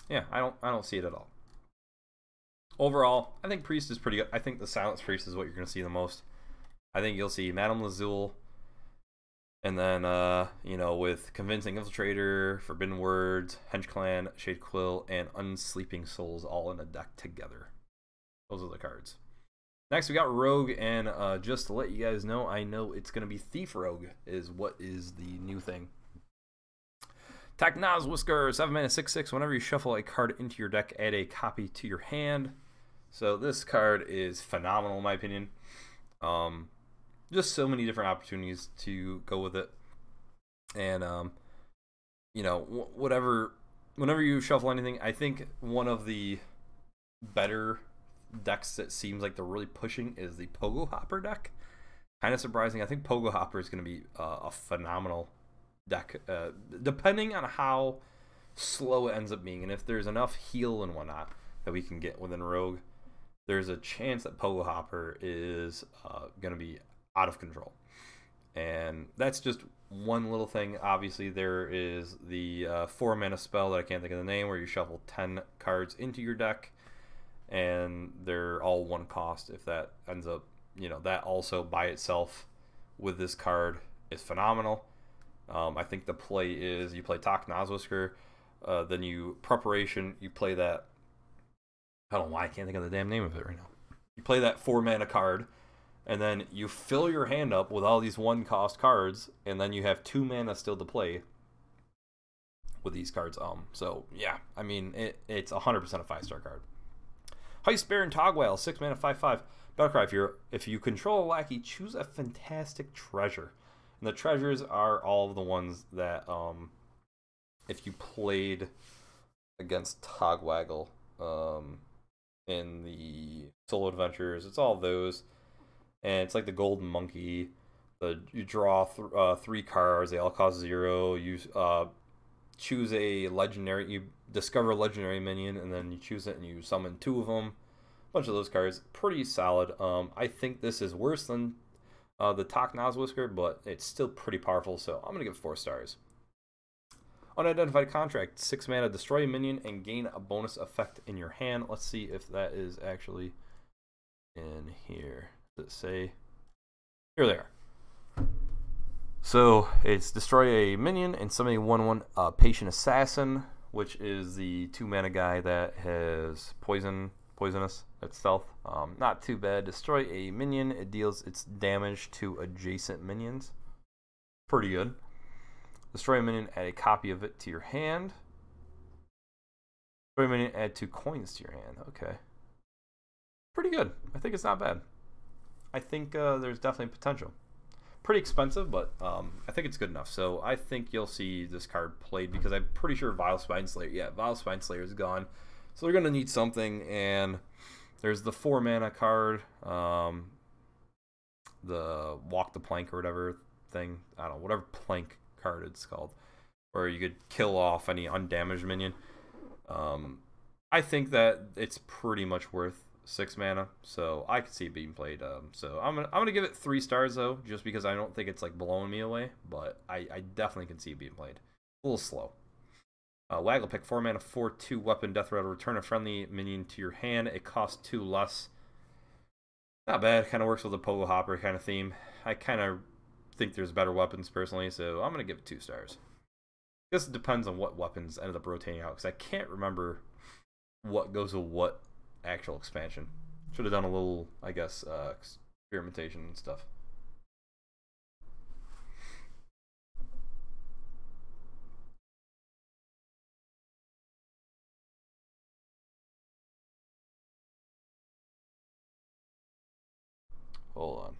Yeah, I don't see it at all. Overall, I think Priest is pretty good. I think the Silence Priest is what you're going to see the most. I think you'll see Madame Lazul, and then, you know, with Convincing Infiltrator, Forbidden Words, Henchclad, Shadequill, and Unsleeping Souls all in a deck together. Those are the cards. Next, we got Rogue, and just to let you guys know, I know it's going to be Thief Rogue is what is the new thing. Whisker, 7 mana, 6/6. Whenever you shuffle a card into your deck, add a copy to your hand. So this card is phenomenal in my opinion. Just so many different opportunities to go with it. And, you know, whenever you shuffle anything, I think one of the better decks that seems like they're really pushing is the Pogo Hopper deck. Kind of surprising. I think Pogo Hopper is going to be a phenomenal deck, depending on how slow it ends up being, and if there's enough heal and whatnot that we can get within Rogue, there's a chance that Pogo Hopper is going to be out of control. And that's just one little thing. Obviously, there is the 4 mana spell that I can't think of the name, where you shuffle 10 cards into your deck, and they're all 1 cost. If that ends up, you know, that also by itself with this card is phenomenal. I think the play is you play Whisker, then you preparation, you play that. I don't know why I can't think of the damn name of it right now. You play that 4 mana card, and then you fill your hand up with all these 1 cost cards, and then you have 2 mana still to play with these cards. So yeah, I mean it's 100% a 5-star card. Heist Baron Togwell, 6 mana, 5/5. Battlecry, if you control a lackey, choose a fantastic treasure. And the treasures are all of the ones that, if you played against Togwaggle in the solo adventures, it's all those. And it's like the Golden Monkey. You draw 3 cards, they all cost 0. You choose a legendary, you discover a legendary minion, and then you choose it and you summon 2 of them. A bunch of those cards. Pretty solid. I think this is worse than the Whisker, but it's still pretty powerful, so I'm going to give it 4 stars. Unidentified Contract, 6 mana, destroy a minion and gain a bonus effect in your hand. Let's see if that is actually in here. Does it say? Here they are. So it's destroy a minion and summon a 1/1 Patient Assassin. which is the 2-mana guy that has poisonous at stealth. Not too bad. Destroy a minion. It deals its damage to adjacent minions. Pretty good. Destroy a minion, add a copy of it to your hand. Destroy a minion, add 2 coins to your hand. Okay. Pretty good. I think it's not bad. I think there's definitely potential. Pretty expensive, but I think it's good enough. So I think you'll see this card played because I'm pretty sure Vile Spineslayer. Yeah, Vile Spineslayer is gone. So they're going to need something, and there's the 4-mana card, the Walk the Plank or whatever thing. I don't know, whatever plank card it's called, where you could kill off any undamaged minion. I think that it's pretty much worth 6 mana, so I could see it being played. So I'm gonna give it 3 stars though, just because I don't think it's like blowing me away, but I definitely can see it being played. A little slow. Waggle Pick, 4 mana, 4/2 weapon, Death Rattle. Return a friendly minion to your hand. It costs 2 less. Not bad. Kind of works with the Pogo Hopper kind of theme. I kind of think there's better weapons personally, so I'm gonna give it 2 stars. I guess it depends on what weapons ended up rotating out, because I can't remember what goes with what actual expansion. Should have done a little, I guess, experimentation and stuff. Hold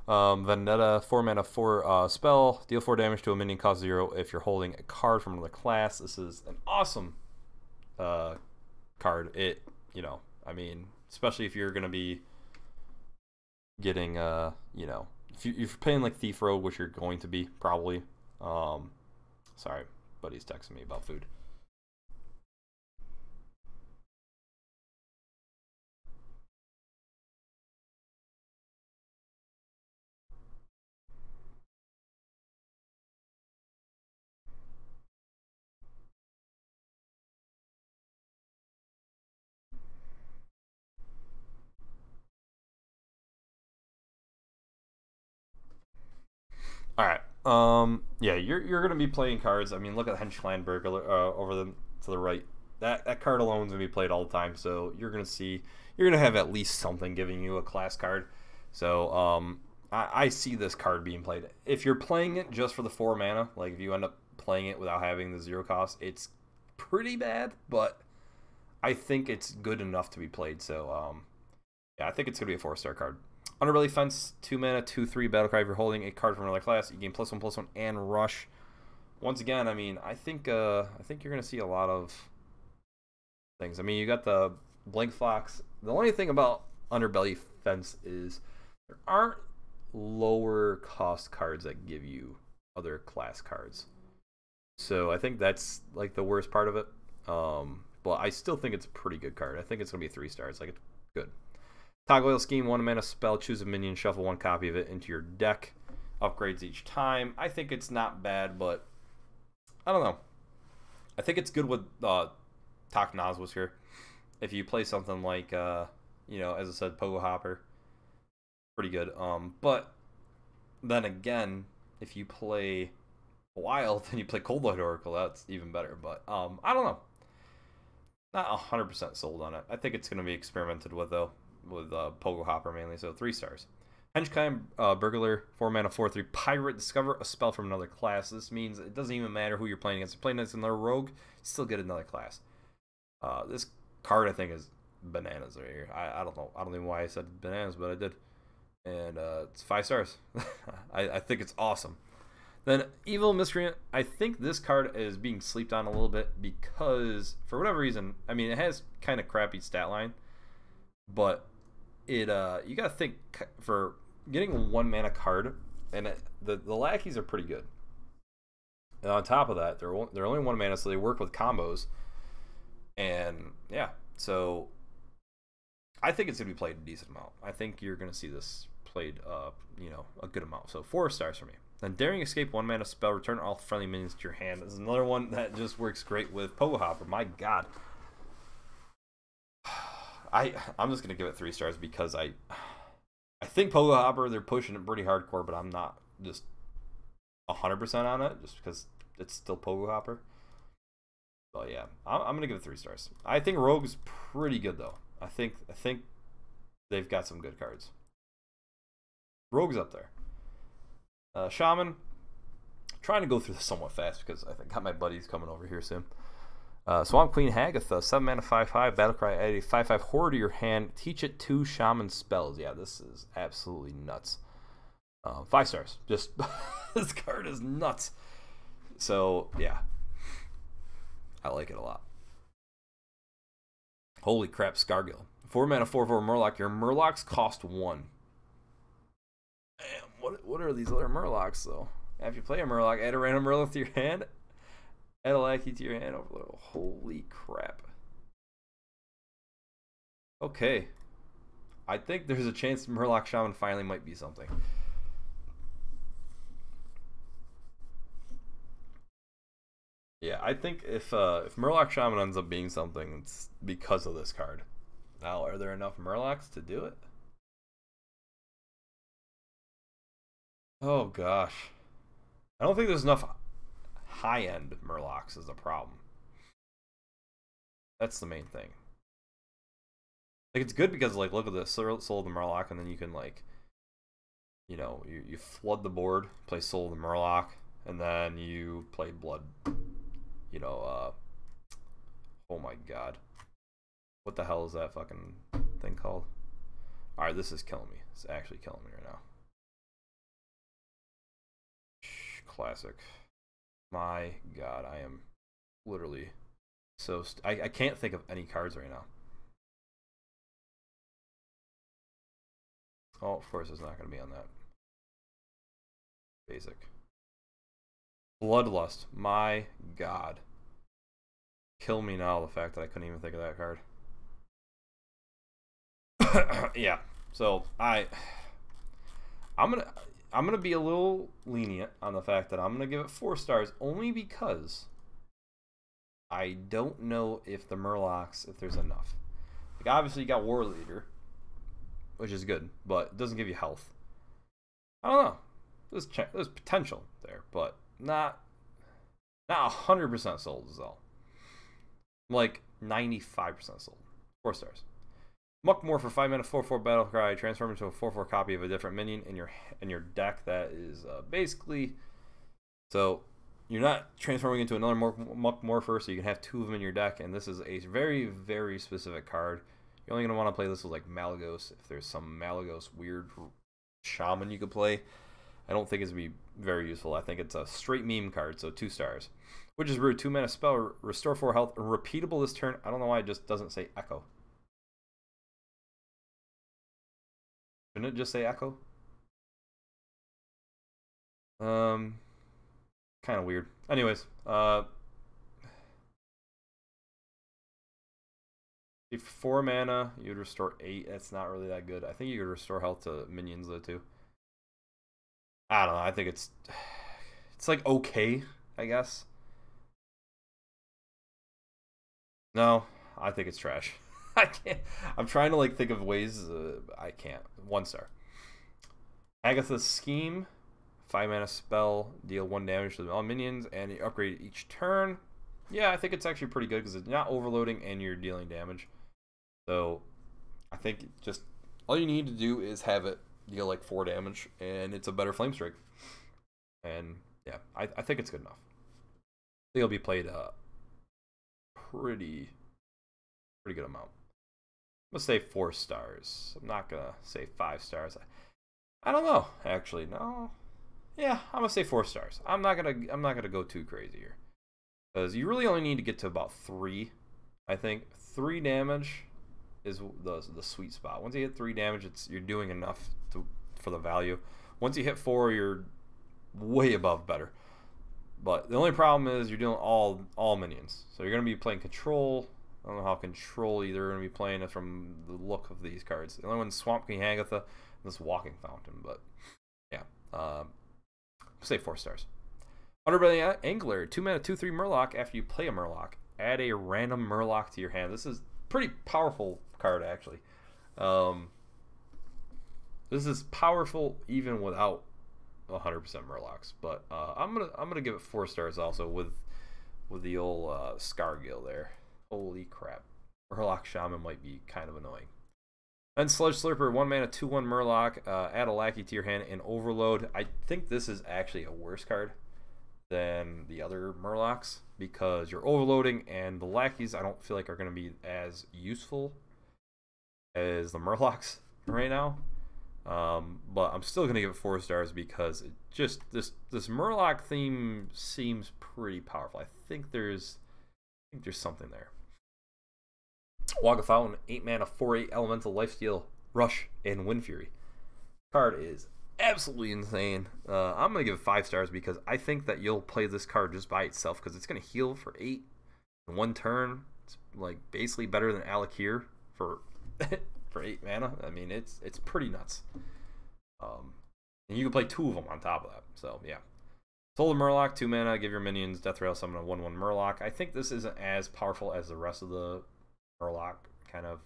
on. Vendetta, 4 mana, 4 spell. Deal 4 damage to a minion, cost 0 if you're holding a card from another class. This is an awesome card. It, you know, I mean, especially if you're going to be getting, you know, if you're playing like Thief Rogue, which you're going to be, probably. Sorry, buddy's texting me about food. All right. Yeah, you're gonna be playing cards. I mean, look at Hench Clan Burglar over to the right. That card alone is gonna be played all the time. So you're gonna have at least something giving you a class card. So I see this card being played. If you're playing it just for the 4 mana, like if you end up playing it without having the 0 cost, it's pretty bad. But I think it's good enough to be played. So yeah, I think it's gonna be a 4-star card. Underbelly Fence, 2 mana, 2/3 Battlecry. If you're holding a card from another class, you gain +1/+1 and Rush. Once again, I mean, I think you're gonna see a lot of things. I mean, you got the Blink Fox. The only thing about Underbelly Fence is there aren't lower cost cards that give you other class cards. So I think that's like the worst part of it. But I still think it's a pretty good card. I think it's gonna be 3 stars. Like, it's good. Toggle Wheel Scheme, 1 mana spell, choose a minion, shuffle 1 copy of it into your deck. Upgrades each time. I think it's not bad, but I don't know. I think it's good with Talk Nazwas here. If you play something like, you know, as I said, Pogo Hopper, pretty good. But then again, if you play Wild and you play Cold Light Oracle, that's even better. But I don't know. Not 100% sold on it. I think it's going to be experimented with, though. With Pogo Hopper mainly, so 3 stars. Henchkind Burglar, 4 mana, 4/3 Pirate. Discover a spell from another class. This means it doesn't even matter who you're playing against. If you're playing against another rogue, still get another class. This card, I think, is bananas right here. I don't know. I don't know why I said bananas, but I did. And it's 5 stars. I think it's awesome. Then Evil Miscreant. I think this card is being slept on a little bit because, for whatever reason, I mean, it has kind of crappy stat line, but it you gotta think for getting a 1 mana card, and the lackeys are pretty good. And on top of that, they're only 1 mana, so they work with combos. And yeah, so I think it's gonna be played a decent amount. I think you're gonna see this played, you know, a good amount. So 4 stars for me. Then Daring Escape, 1 mana spell, return all friendly minions to your hand. This is another one that just works great with Pogo Hopper. My God. I'm just gonna give it 3 stars because I think Pogo Hopper, they're pushing it pretty hardcore, but I'm not just 100% on it just because it's still Pogo Hopper. But yeah, I'm gonna give it 3 stars. I think Rogue's pretty good though. I think they've got some good cards. Rogue's up there. Shaman, trying to go through this somewhat fast because I think got my buddies coming over here soon. Swamp Queen Hagatha, 7 mana, 5/5, Battlecry, add a 5/5 horror to your hand. Teach it 2 Shaman spells. Yeah, this is absolutely nuts. 5 stars. Just this card is nuts. So yeah, I like it a lot. Holy crap, Scargill. 4 mana, 4/4 Murloc. Your Murlocs cost 1. Man, what are these other Murlocs though? After you play a Murloc, add a random Murloc to your hand. Add a lackey to your hand. Holy crap. Okay. I think there's a chance Murloc Shaman finally might be something. Yeah, I think if Murloc Shaman ends up being something, it's because of this card. Now, are there enough Murlocs to do it? Oh gosh. I don't think there's enough high-end Murlocs is the problem. That's the main thing. Like, it's good because, like, look at the Soul of the Murloc, and then you can, like, you know, you flood the board, play Soul of the Murloc, and then you play Blood. You know, oh my god. What the hell is that fucking thing called? Alright, this is killing me. It's actually killing me right now. Classic. My god, I am literally so I can't think of any cards right now. Oh, of course it's not going to be on that. Basic. Bloodlust. My god. Kill me now, the fact that I couldn't even think of that card. Yeah. So I'm gonna be a little lenient on the fact that I'm gonna give it 4 stars only because I don't know if the Murlocs, if there's enough. Like, obviously you got War Leader, which is good, but it doesn't give you health. I don't know. There's potential there, but not 100% sold is all. Like 95% sold. 4 stars. Muckmore for 5 mana, 4/4 Battlecry. Transform into a 4/4 copy of a different minion in your deck. That is basically, so you're not transforming into another Muckmorpher, so you can have 2 of them in your deck. And this is a very, very specific card. You're only gonna want to play this with like Malygos if there's some Malygos weird shaman you could play. I don't think it's gonna be very useful. I think it's a straight meme card, so 2 stars. Which is rude. 2 mana spell, restore 4 health, repeatable this turn. I don't know why it just doesn't say Echo. Shouldn't it just say Echo? Kind of weird. Anyways, if 4 mana, you'd restore 8. That's not really that good. I think you could restore health to minions though too. I don't know. I think it's like okay, I guess. No, I think it's trash. I can't. I'm trying to like think of ways. I can't. 1 star. Agatha's Scheme. 5 mana spell. Deal 1 damage to all minions, and you upgrade each turn. Yeah, I think it's actually pretty good because it's not overloading and you're dealing damage. So I think just all you need to do is have it deal like 4 damage, and it's a better Flame Strike. And yeah, I think it's good enough. I think it'll be played pretty good amount. I'm gonna say 4 stars. I'm not gonna say 5 stars. I don't know, actually. No. Yeah, I'm gonna say 4 stars. I'm not gonna go too crazy here. Because you really only need to get to about 3. I think 3 damage is the sweet spot. Once you hit 3 damage, you're doing enough for the value. Once you hit 4, you're way above better. But the only problem is you're doing all minions. So you're gonna be playing control. I don't know how control either going to be playing it from the look of these cards. The only one's Swamp King Hagatha and this Walking Fountain, but yeah. Say 4 stars. Underbelly Angler, 2 mana, 2/3 Murloc. After you play a Murloc, add a random Murloc to your hand. This is pretty powerful card actually. This is powerful even without 100% Murlocs, but I'm gonna give it 4 stars also with the old Scargill there. Holy crap, Murloc Shaman might be kind of annoying. Then Sludge Slurper, 1 mana, 2/1 Murloc. Add a Lackey to your hand and Overload. I think this is actually a worse card than the other Murlocs because you're overloading, and the Lackeys I don't feel like are going to be as useful as the Murlocs right now. But I'm still going to give it 4 stars because it just this Murloc theme seems pretty powerful. I think there's something there. Walk of Fountain, 8 mana, 4/8 Elemental, Lifesteal, Rush, and Wind Fury. Card is absolutely insane. I'm going to give it 5 stars because I think that you'll play this card just by itself because it's going to heal for 8 in 1 turn. It's like basically better than Alakir for for 8 mana. I mean, it's pretty nuts. And you can play 2 of them on top of that. So, yeah. Soul of Murloc, 2 mana, give your minions Death Rattle, summon a 1/1 Murloc. I think this isn't as powerful as the rest of the Murloc kind of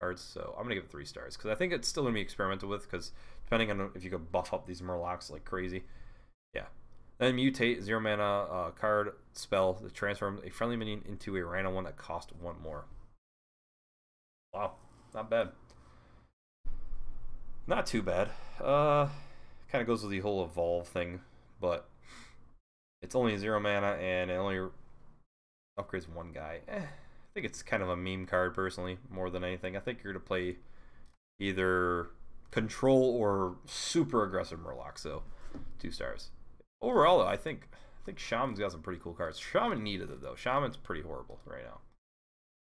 cards, so I'm gonna give it 3 stars because I think it's still gonna be experimented with because depending on if you could buff up these Murlocs like crazy. Yeah. Then Mutate, 0 mana card spell that transforms a friendly minion into a random one that costs 1 more. Wow, not bad. Not too bad. Kind of goes with the whole evolve thing, but it's only 0 mana and it only upgrades 1 guy. I think it's kind of a meme card personally, more than anything. I think you're going to play either control or super aggressive Murloc, so 2 stars. Overall, though, I think Shaman's got some pretty cool cards. Shaman needed it, though. Shaman's pretty horrible right now.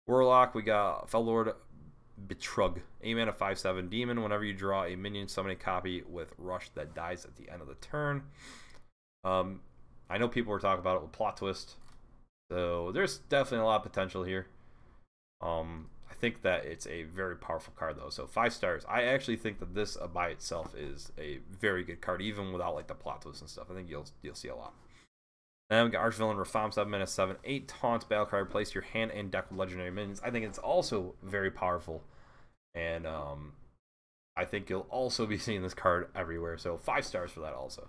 Warlock, we got Fellord Betrug, 8 mana, 5/7 demon. Whenever you draw a minion, summon a copy with Rush that dies at the end of the turn. I know people were talking about it with Plot Twist. So there's definitely a lot of potential here. I think that it's a very powerful card though. So 5 stars. I actually think that this by itself is a very good card, even without like the plot twists and stuff. I think you'll see a lot. Then we got Archvillain Review, 7 mana, 7/8 taunt battle card. Place your hand and deck with legendary minions. I think it's also very powerful, and I think you'll also be seeing this card everywhere. So 5 stars for that also.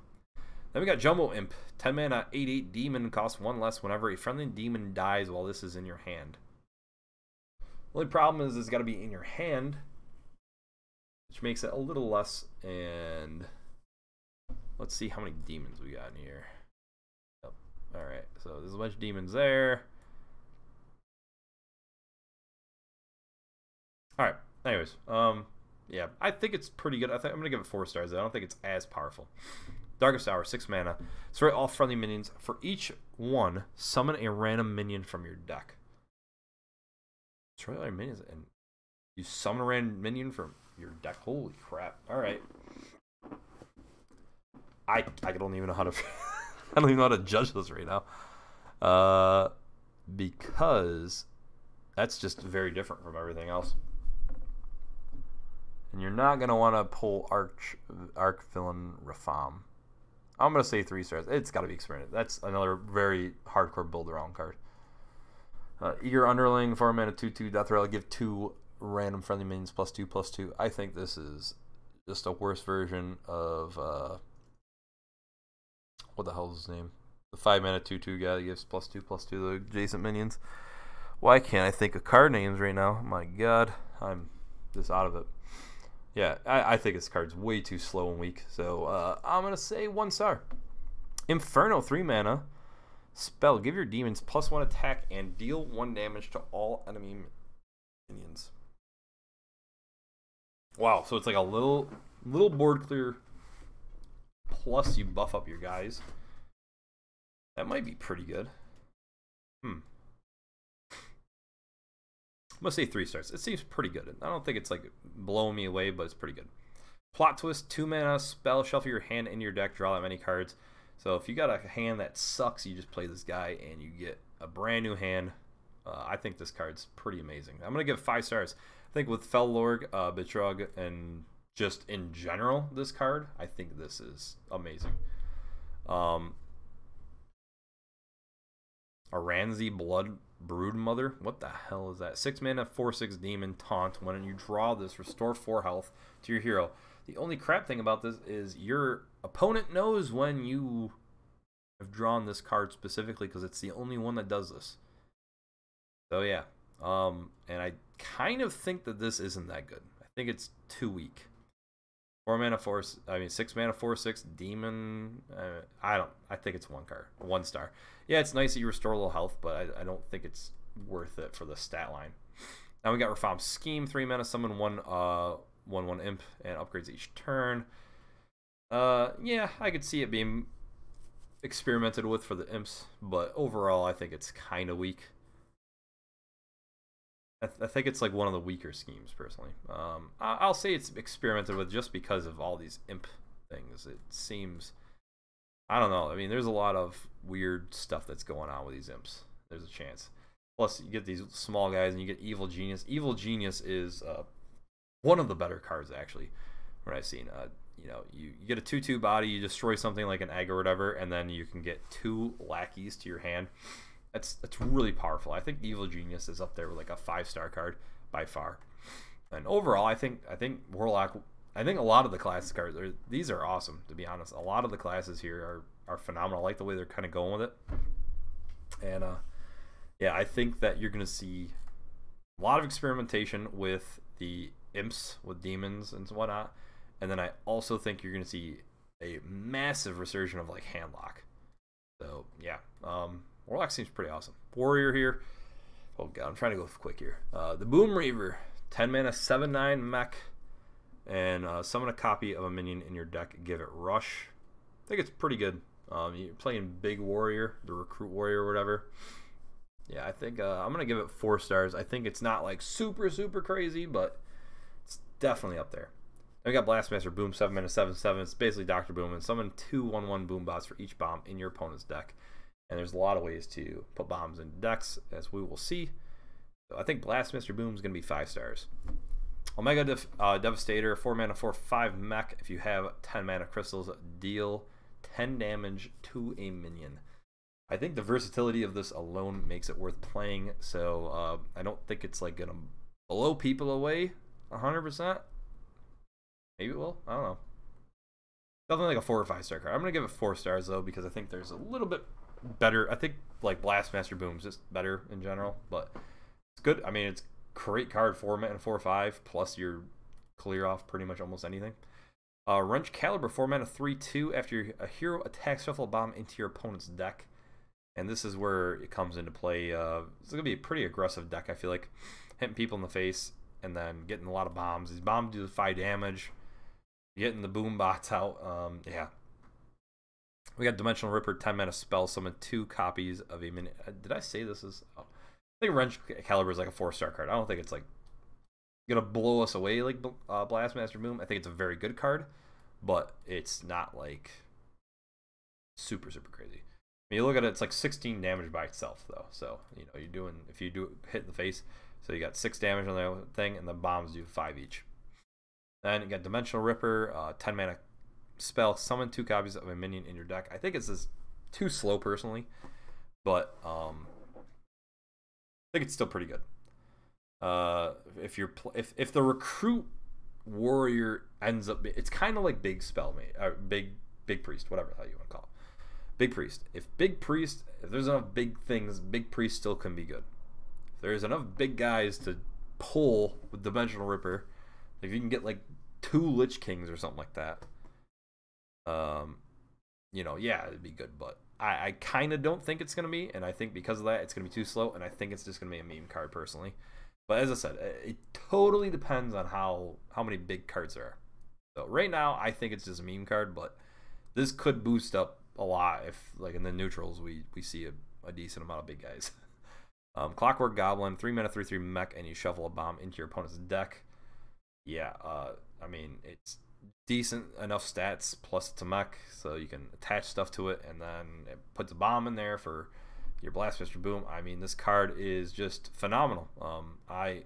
Then we got Jumbo Imp, 10 mana, 8/8 demon, costs 1 less whenever a friendly demon dies while this is in your hand. The only problem is it's got to be in your hand, which makes it a little less. And let's see how many demons we got in here. Yep. All right, so there's a bunch of demons there. All right. Anyways, yeah, I think it's pretty good. I'm gonna give it 4 stars. I don't think it's as powerful. Darkest Hour, 6 mana. Destroy all friendly minions. For each one, summon a random minion from your deck. Destroy all your minions, and you summon a random minion from your deck. Holy crap! All right, I don't even know how to. I don't even know how to judge this right now, because that's just very different from everything else. And you're not gonna want to pull Archvillain Review. I'm going to say 3 stars. It's got to be experimented. That's another very hardcore build-around card. Eager Underling, 4 mana, 2/2 Death Rattle. Give 2 random friendly minions +2/+2. I think this is just a worse version of... what the hell is his name? The 5 mana, 2/2 guy that gives +2/+2 to the adjacent minions. Why can't I think of card names right now? My god. I'm just out of it. Yeah, I think this card's way too slow and weak, so I'm going to say 1 star. Inferno, 3 mana. Spell, give your demons +1 attack and deal 1 damage to all enemy minions. Wow, so it's like a little board clear, plus you buff up your guys. That might be pretty good. I'm going to say 3 stars. It seems pretty good. I don't think it's like blowing me away, but it's pretty good. Plot Twist, 2 mana, spell, shuffle your hand into your deck, draw that many cards. So if you got a hand that sucks, you just play this guy and you get a brand new hand. I think this card's pretty amazing. I'm going to give 5 stars. I think with Fellord, Betrug, and just in general, this card, I think this is amazing. Aranzi Blood Broodmother. What the hell is that? 6 mana, 4/6 demon, taunt. When you draw this, restore 4 health to your hero. The only crap thing about this is your opponent knows when you have drawn this card specifically because it's the only one that does this. So yeah, and I kind of think that this isn't that good. I think it's too weak. 4 mana 4, I mean 6 mana 4/6 demon. I think it's 1 card, 1 star. Yeah, it's nice that you restore a little health, but I don't think it's worth it for the stat line. Now we got Review Scheme, 3 mana, summon 1/1 imp and upgrades each turn. Yeah, I could see it being experimented with for the imps, but overall I think it's kind of weak. I think it's like one of the weaker schemes personally. I'll say it's experimented with just because of all these imp things. It seems, I don't know. I mean, there's a lot of weird stuff that's going on with these imps. There's a chance. Plus, you get these small guys, and you get Evil Genius. Evil Genius is one of the better cards actually, what I've seen. You know, you get a 2/2 body, you destroy something like an egg or whatever, and then you can get 2 lackeys to your hand. That's really powerful. I think Evil Genius is up there with like a 5-star card by far. And overall, I think Warlock. I think a lot of the class cards these are awesome, to be honest. A lot of the classes here are phenomenal. I like the way they're kind of going with it. And yeah, I think that you're gonna see a lot of experimentation with the imps, with demons and whatnot. And then I also think you're gonna see a massive resurgence of like handlock. So yeah, Warlock seems pretty awesome. Warrior here. Oh god, I'm trying to go quick here. The Boom Reaver, 10 mana, 7/9 mech, and summon a copy of a minion in your deck. Give it Rush. I think it's pretty good. You're playing Big Warrior, the Recruit Warrior or whatever. Yeah, I think I'm gonna give it 4 stars. I think it's not like super crazy, but it's definitely up there. Then we got Blastmaster Boom, 7 mana, 7/7. It's basically Dr. Boom, and summon 2 1/1 boom bots for each bomb in your opponent's deck. And there's a lot of ways to put bombs in decks, as we will see. So I think Blastmaster Boom is going to be 5 stars. Omega Devastator, 4 mana, 4/5 mech. If you have 10 mana crystals, deal 10 damage to a minion. I think the versatility of this alone makes it worth playing. So I don't think it's like going to blow people away 100%. Maybe it will. I don't know. Definitely like a 4 or 5 star card. I'm going to give it 4 stars though, because I think there's a little bit better. I think like Blastmaster Boom's just better in general, but it's good. I mean, it's great card, 4 mana and 4/5, plus you clear off pretty much almost anything. Wrench Caliber, 4 mana, 3/2. After a hero attacks, shuffle a bomb into your opponent's deck, and this is where it comes into play. It's gonna be a pretty aggressive deck. I feel like hitting people in the face and then getting a lot of bombs. These bombs do 5 damage. Getting the boom bots out. Yeah. We got Dimensional Ripper, 10 mana spell, summon 2 copies of a minion. Did I say this is? Oh. I think Wrench Caliber is like a 4-star card. I don't think it's like gonna blow us away like Blastmaster Boom. I think it's a very good card, but it's not like super crazy. When you look at it, it's like 16 damage by itself though. So you know, you're doing, if you do hit in the face, so you got 6 damage on the thing, and the bombs do 5 each. Then you got Dimensional Ripper, 10 mana spell, summon 2 copies of a minion in your deck. I think it's just too slow personally, but I think it's still pretty good. If the Recruit Warrior ends up, it's kind of like Big Spellmate, or Big Priest, whatever how you want to call it. Big Priest. If there's enough big things, Big Priest still can be good. If there's enough big guys to pull with Dimensional Ripper, if you can get like 2 Lich Kings or something like that, you know, yeah, it'd be good. But I kind of don't think it's gonna be, and I think because of that, it's gonna be too slow, and I think it's just gonna be a meme card personally. But as I said, it totally depends on how many big cards there are. So right now, I think it's just a meme card, but this could boost up a lot if, like in the neutrals, we see a decent amount of big guys. Clockwork Goblin, 3 mana, 3/3 mech, and you shuffle a bomb into your opponent's deck. Yeah, I mean, it's decent enough stats, plus it's a mech, so you can attach stuff to it, and then it puts a bomb in there for your Blastmaster Boom. I mean, this card is just phenomenal. I'm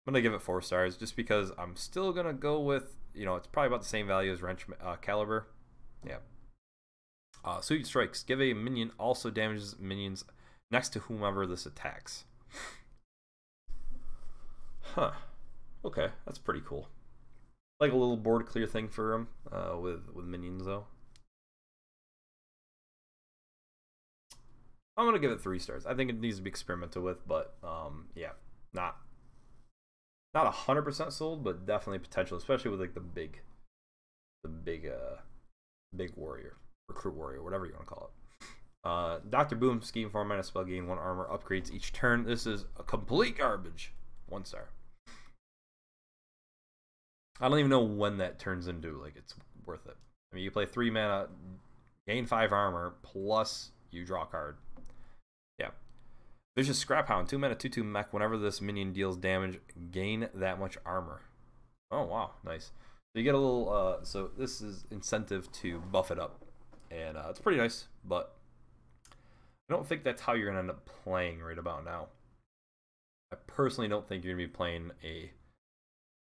gonna give it 4 stars just because I'm still gonna go with, you know, it's probably about the same value as Wrench Caliber. Yeah. Sweet Strikes. Give a minion also damages minions next to whomever this attacks. Huh. Okay, that's pretty cool. like a little board clear thing for him with minions though. I'm gonna give it 3 stars. I think it needs to be experimented with, but yeah, not 100% sold, but definitely potential, especially with like the big warrior, recruit warrior, whatever you want to call it. Dr. Boom, scheme 4-mana spell, gain 1 armor, upgrades each turn. This is a complete garbage. 1 star. I don't even know when that turns into like it's worth it. I mean, you play 3 mana, gain 5 armor, plus you draw a card. Yeah. Vicious Scrap Hound, 2 mana, 2/2 mech. Whenever this minion deals damage, gain that much armor. Oh wow, nice. So you get a little. So this is incentive to buff it up, and it's pretty nice. But I don't think that's how you're gonna end up playing right about now. I personally don't think you're gonna be playing a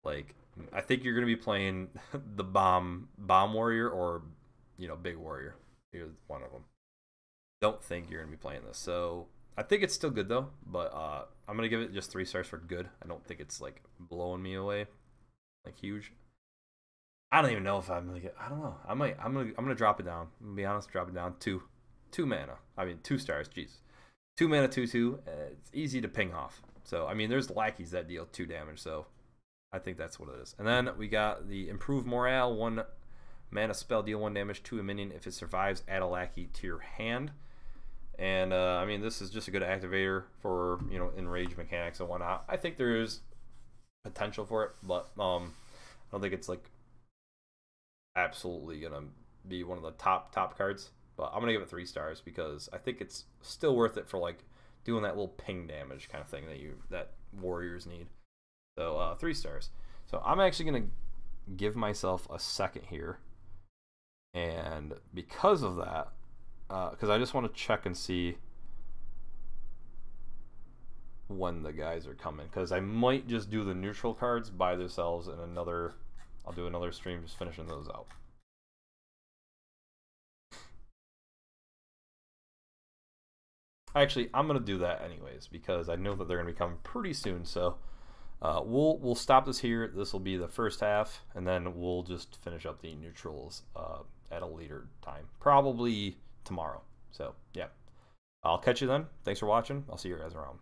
like. I think you're gonna be playing the bomb warrior or big warrior. Either one of them. Don't think you're gonna be playing this. So I think it's still good though, but I'm gonna give it just 3 stars for good. I don't think it's like blowing me away, like huge. I don't even know if I'm like I don't know. I'm gonna drop it down. I'm gonna be honest, drop it down to 2 mana. I mean 2 stars. Jeez, 2 mana, 2/2. It's easy to ping off. So I mean, there's lackeys that deal 2 damage. So I think that's what it is. And then we got the Improved Morale. 1 mana spell, deal 1 damage to a minion. If it survives, add a lackey to your hand. And I mean, this is just a good activator for enrage mechanics and whatnot. I think there is potential for it, but I don't think it's like absolutely gonna be one of the top cards. But I'm gonna give it 3 stars because I think it's still worth it for like doing that little ping damage kind of thing that warriors need. So 3 stars. So I'm actually gonna give myself a second here, and because of that, because I just want to check and see when the guys are coming, because I might just do the neutral cards by themselves and I'll do another stream just finishing those out. Actually, I'm gonna do that anyways because I know that they're gonna be coming pretty soon. So we'll stop this here. This will be the first half, and then we'll just finish up the neutrals at a later time, probably tomorrow. So yeah, I'll catch you then. Thanks for watching. I'll see you guys around.